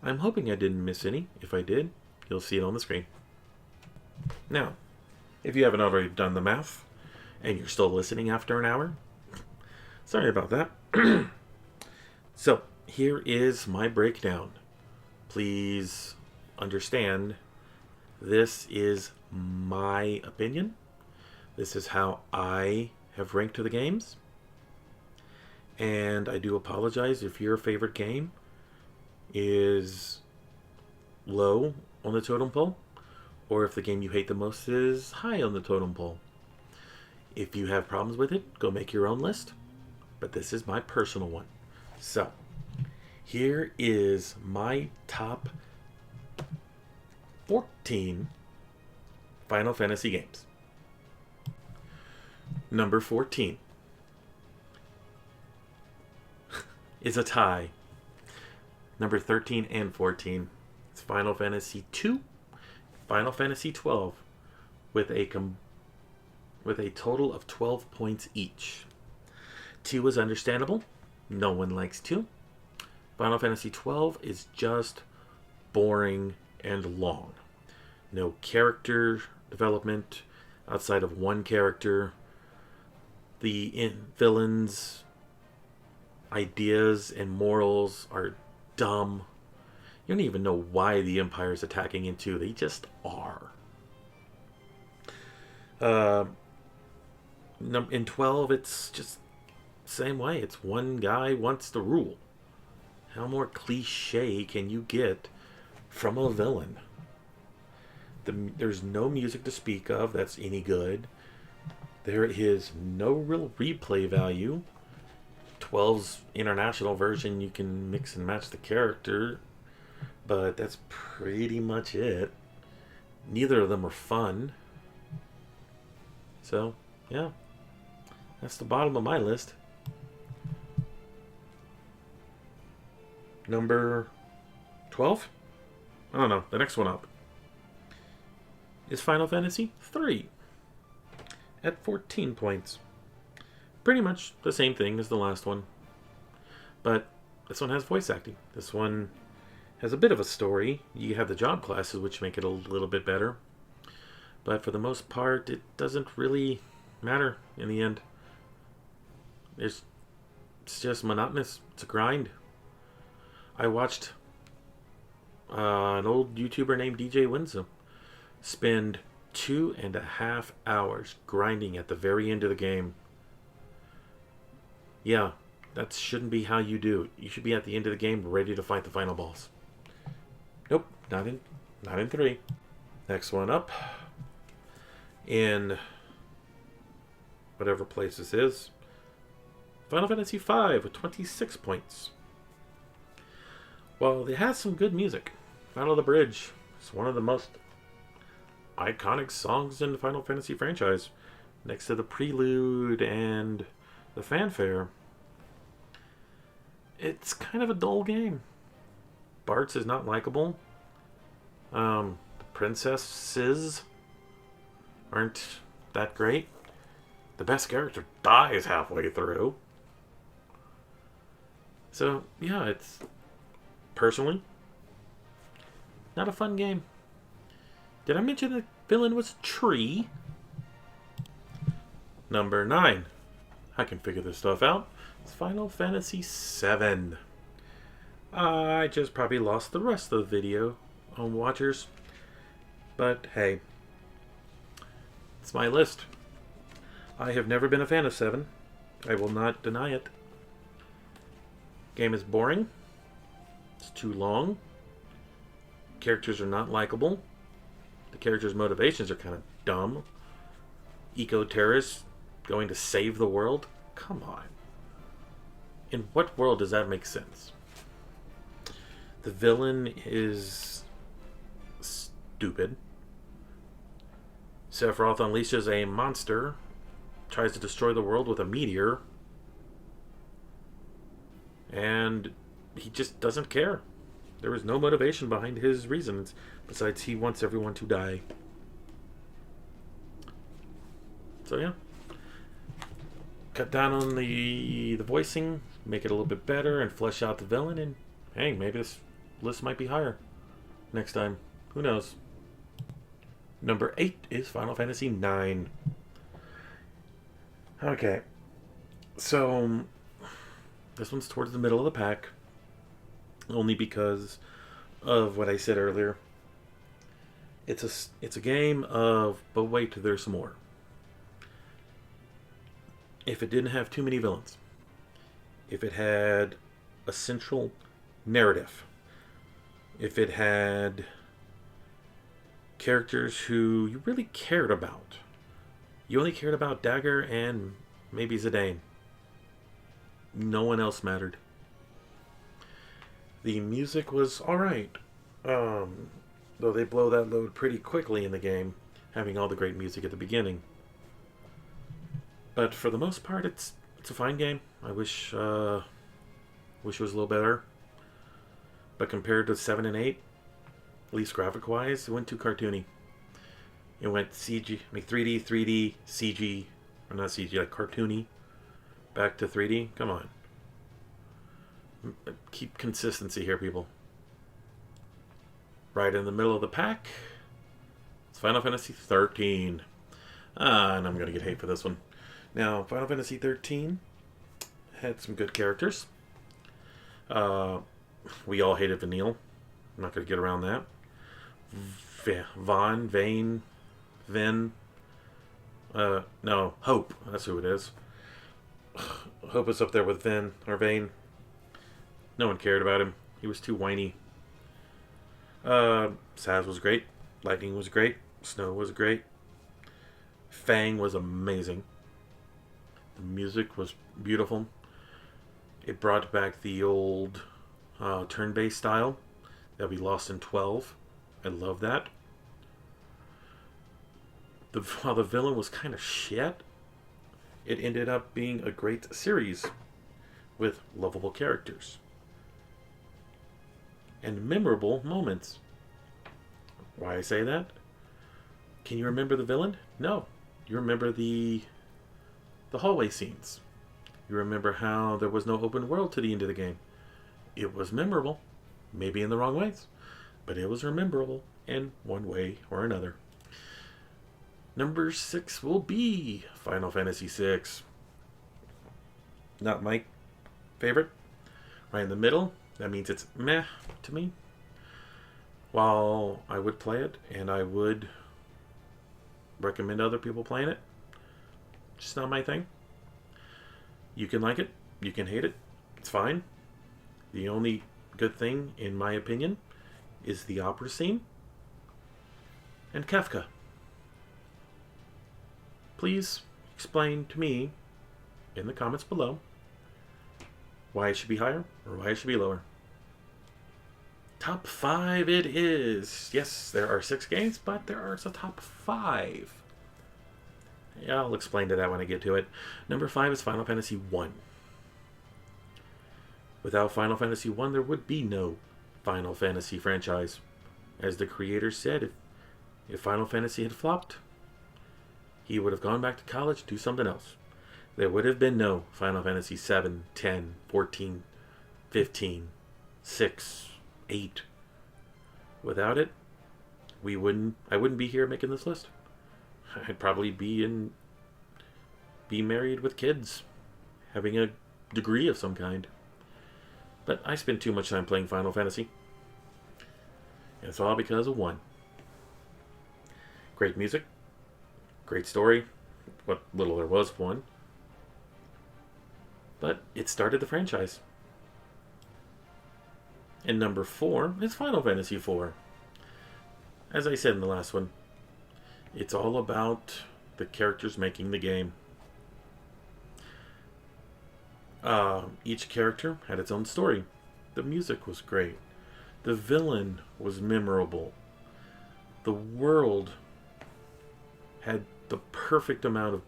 I'm hoping I didn't miss any. If I did, you'll see it on the screen. Now, if you haven't already done the math, and you're still listening after an hour, sorry about that. So, here is my breakdown. Please understand, this is my opinion. This is how I have ranked to the games. And I do apologize if your favorite game is low on the totem pole, or if the game you hate the most is high on the totem pole. If you have problems with it, go make your own list. But this is my personal one. So, here is my top 14 Final Fantasy games. Number 14 is a tie. Number 13 and 14 is Final Fantasy 2, Final Fantasy 12, with a total of 12 points each. 2 is understandable. No one likes 2. Final Fantasy 12 is just boring and long. No character development outside of one character. The villains' ideas and morals are dumb. You don't even know why the Empire is attacking in 2. They just are. In 12, it's just same way. It's one guy wants to rule. How more cliche can you get from a villain? There's no music to speak of that's any good. There is no real replay value. 12's international version, you can mix and match the character, but that's pretty much it. Neither of them are fun. So, yeah. That's the bottom of my list. Number 12? I don't know. The next one up is Final Fantasy 3 at 14 points. Pretty much the same thing as the last one. But this one has voice acting. This one has a bit of a story. You have the job classes, which make it a little bit better. But for the most part, it doesn't really matter in the end. There's It's just monotonous. It's a grind. I watched an old YouTuber named DJ Winsome spend 2.5 hours grinding at the very end of the game. Yeah, that shouldn't be how you do it. You should be at the end of the game ready to fight the final boss. Nope, not in 3. Next one up, in whatever place this is, Final Fantasy V with 26 points. Well, it has some good music. Battle of the Bridge is one of the most iconic songs in the Final Fantasy franchise, next to the prelude and the fanfare. It's kind of a dull game. Bartz is not likable. The princesses aren't that great. The best character dies halfway through. So, yeah, it's personally not a fun game. Did I mention the villain was a tree? Number 9. I can figure this stuff out. It's Final Fantasy VII. I just probably lost the rest of the video on watchers. But hey, it's my list. I have never been a fan of 7. I will not deny it. Game is boring. It's too long. Characters are not likable. The characters' motivations are kind of dumb. Eco-terrorists going to save the world? Come on. In what world does that make sense? The villain is stupid. Sephiroth unleashes a monster, tries to destroy the world with a meteor, and he just doesn't care. There is no motivation behind his reasons, besides he wants everyone to die. So yeah. Cut down on the voicing, make it a little bit better, and flesh out the villain, and hey, maybe this list might be higher next time. Who knows? Number 8 is Final Fantasy IX. Okay. So, this one's towards the middle of the pack. Only because of what I said earlier. It's a game of, but wait, there's more. If it didn't have too many villains, if it had a central narrative, if it had characters who you really cared about, you only cared about Dagger and maybe Zidane. No one else mattered. The music was alright, though they blow that load pretty quickly in the game, having all the great music at the beginning. But for the most part, it's a fine game. I wish it was a little better. But compared to 7 and 8, at least graphic-wise, it went too cartoony. It went CG, 3D, CG, or not CG, like cartoony, back to 3D. Come on. Keep consistency here, people. Right in the middle of the pack, it's Final Fantasy 13. And I'm going to get hate for this one. Now, Final Fantasy 13 had some good characters. We all hated Vanille. I'm not going to get around that. No, Hope. That's who it is. Hope is up there with Vin, or Vane. No one cared about him. He was too whiny. Saz was great. Lightning was great. Snow was great. Fang was amazing. The music was beautiful. It brought back the old turn-based style that we lost in 12. I love that. While the villain was kind of shit, it ended up being a great series with lovable characters and memorable moments. Why I say that? Can you remember the villain? No. You remember the hallway scenes. You remember how there was no open world to the end of the game. It was memorable. Maybe in the wrong ways. But it was memorable in one way or another. Number 6 will be Final Fantasy VI. Not my favorite. Right in the middle, that means it's meh to me. While I would play it and I would recommend other people playing it, just not my thing. You can like it, you can hate it, it's fine. The only good thing, in my opinion, is the opera scene and Kafka. Please explain to me in the comments below why it should be higher or why it should be lower. Top 5 it is. Yes, there are 6 games, but there are a top 5. Yeah, I'll explain to that when I get to it. Number 5 is Final Fantasy 1. Without Final Fantasy 1, there would be no Final Fantasy franchise. As the creator said, if Final Fantasy had flopped, he would have gone back to college to do something else. There would have been no Final Fantasy 7, 10, 14, 15, 6, 8. Without it, I wouldn't be here making this list. I'd probably be married with kids, having a degree of some kind. But I spend too much time playing Final Fantasy. And it's all because of 1. Great music, great story, what little there was of 1. But it started the franchise. And number 4 is Final Fantasy 4. As I said in the last one, it's all about the characters making the game. Each character had its own story. The music was great. The villain was memorable. The world had the perfect amount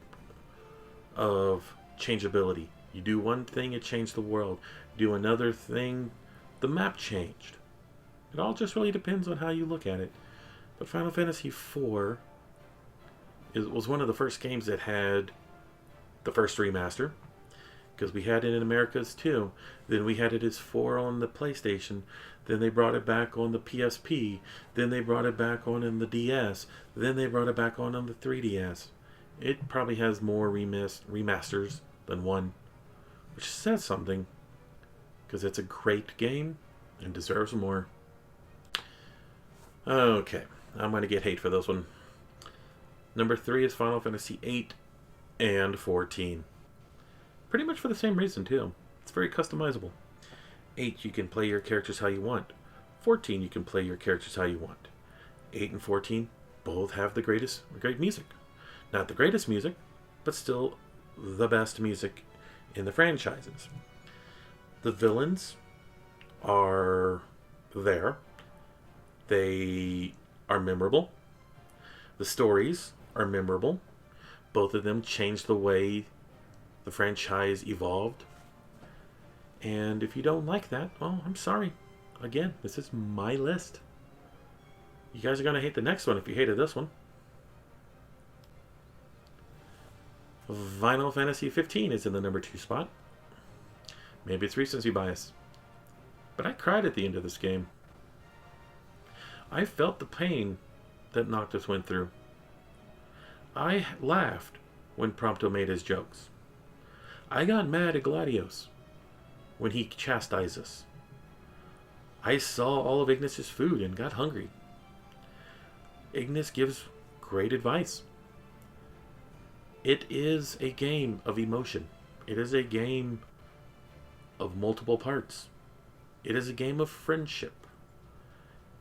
of changeability. You do one thing, it changed the world. Do another thing, the map changed. It all just really depends on how you look at it. But Final Fantasy IV was one of the first games that had the first remaster, because we had it in Americas too. Then we had it as 4 on the PlayStation. Then they brought it back on the PSP. Then they brought it back on in the DS. Then they brought it back on the 3DS. It probably has more remasters than 1, which says something, because it's a great game and deserves more. Okay, I'm going to get hate for this one. Number 3 is Final Fantasy 8 and 14. Pretty much for the same reason, too. It's very customizable. 8, you can play your characters how you want. 14, you can play your characters how you want. 8 and 14 both have the great music. Not the greatest music, but still the best music in the franchises. The villains are there. They are memorable. The stories are memorable. Both of them changed the way the franchise evolved. And if you don't like that, well, I'm sorry. Again, this is my list. You guys are going to hate the next one if you hated this one. Final Fantasy 15 is in the number 2 spot. Maybe it's recency bias, but I cried at the end of this game. I felt the pain that Noctis went through. I laughed when Prompto made his jokes. I got mad at Gladios when he chastised us. I saw all of Ignis's food and got hungry. Ignis gives great advice. It is a game of emotion. It is a game of multiple parts. It is a game of friendship.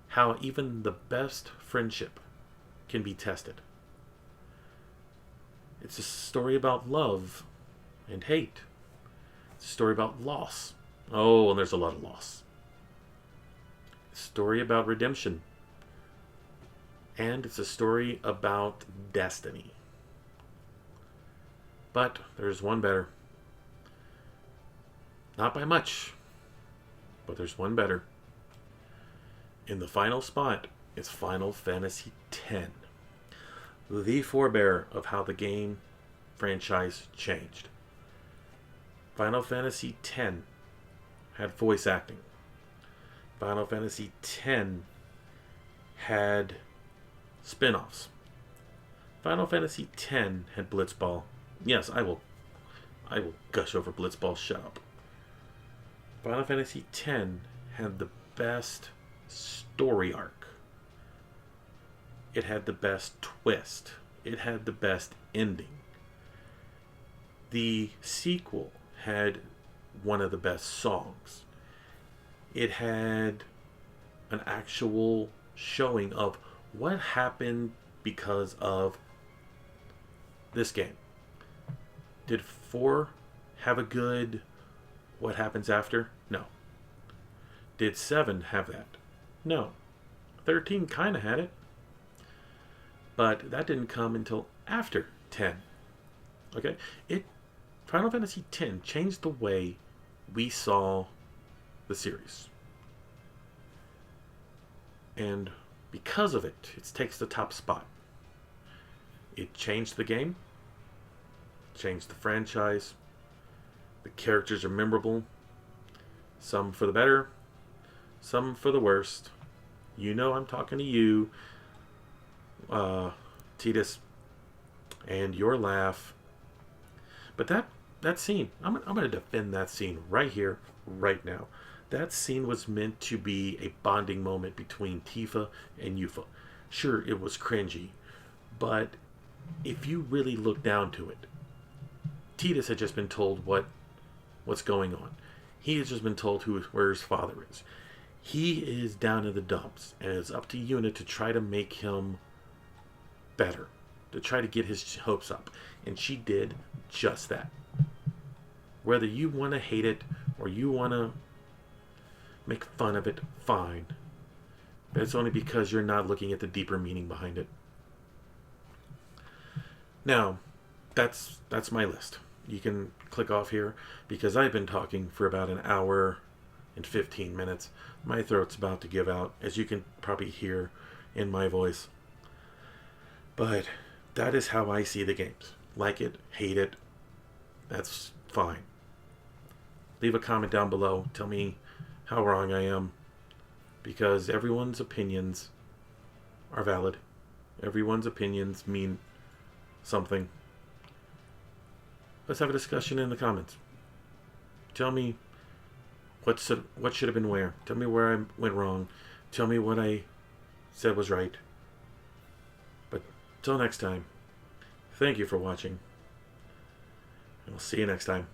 How even the best friendship can be tested. It's a story about love and hate. It's a story about loss. Oh, and there's a lot of loss. A story about redemption. And it's a story about destiny. But there's one better. Not by much, but there's one better. In the final spot is Final Fantasy X, the forebear of how the game franchise changed. Final Fantasy X had voice acting. Final Fantasy X had spin-offs. Final Fantasy X had Blitzball. Yes, I will gush over Blitzball. Shut up. Final Fantasy X had the best story arc. It had the best twist. It had the best ending. The sequel had one of the best songs. It had an actual showing of what happened because of this game. Did 4 have a good what happens after? No. Did 7 have that? No. 13 kind of had it. But that didn't come until after 10. Okay? Final Fantasy X changed the way we saw the series. And because of it, it takes the top spot. It changed the game, changed the franchise. The characters are memorable. Some for the better, some for the worst. You know I'm talking to you, Titus, and your laugh. But that scene, I'm going to defend that scene right here, right now. That scene was meant to be a bonding moment between Tifa and Yuffie. Sure, it was cringy, but if you really look down to it, Titus had just been told what's going on. He has just been told where his father is. He is down in the dumps, and it's up to Yuna to try to make him better, to try to get his hopes up. And she did just that. Whether you want to hate it or you want to make fun of it, fine. But it's only because you're not looking at the deeper meaning behind it. Now, that's my list. You can click off here because I've been talking for about an hour and 15 minutes. My throat's about to give out, as you can probably hear in my voice. But that is how I see the games. Like it, hate it, that's fine. Leave a comment down below. Tell me how wrong I am. Because everyone's opinions are valid. Everyone's opinions mean something. Let's have a discussion in the comments. Tell me what should have been where. Tell me where I went wrong. Tell me what I said was right. But till next time, thank you for watching. And we'll see you next time.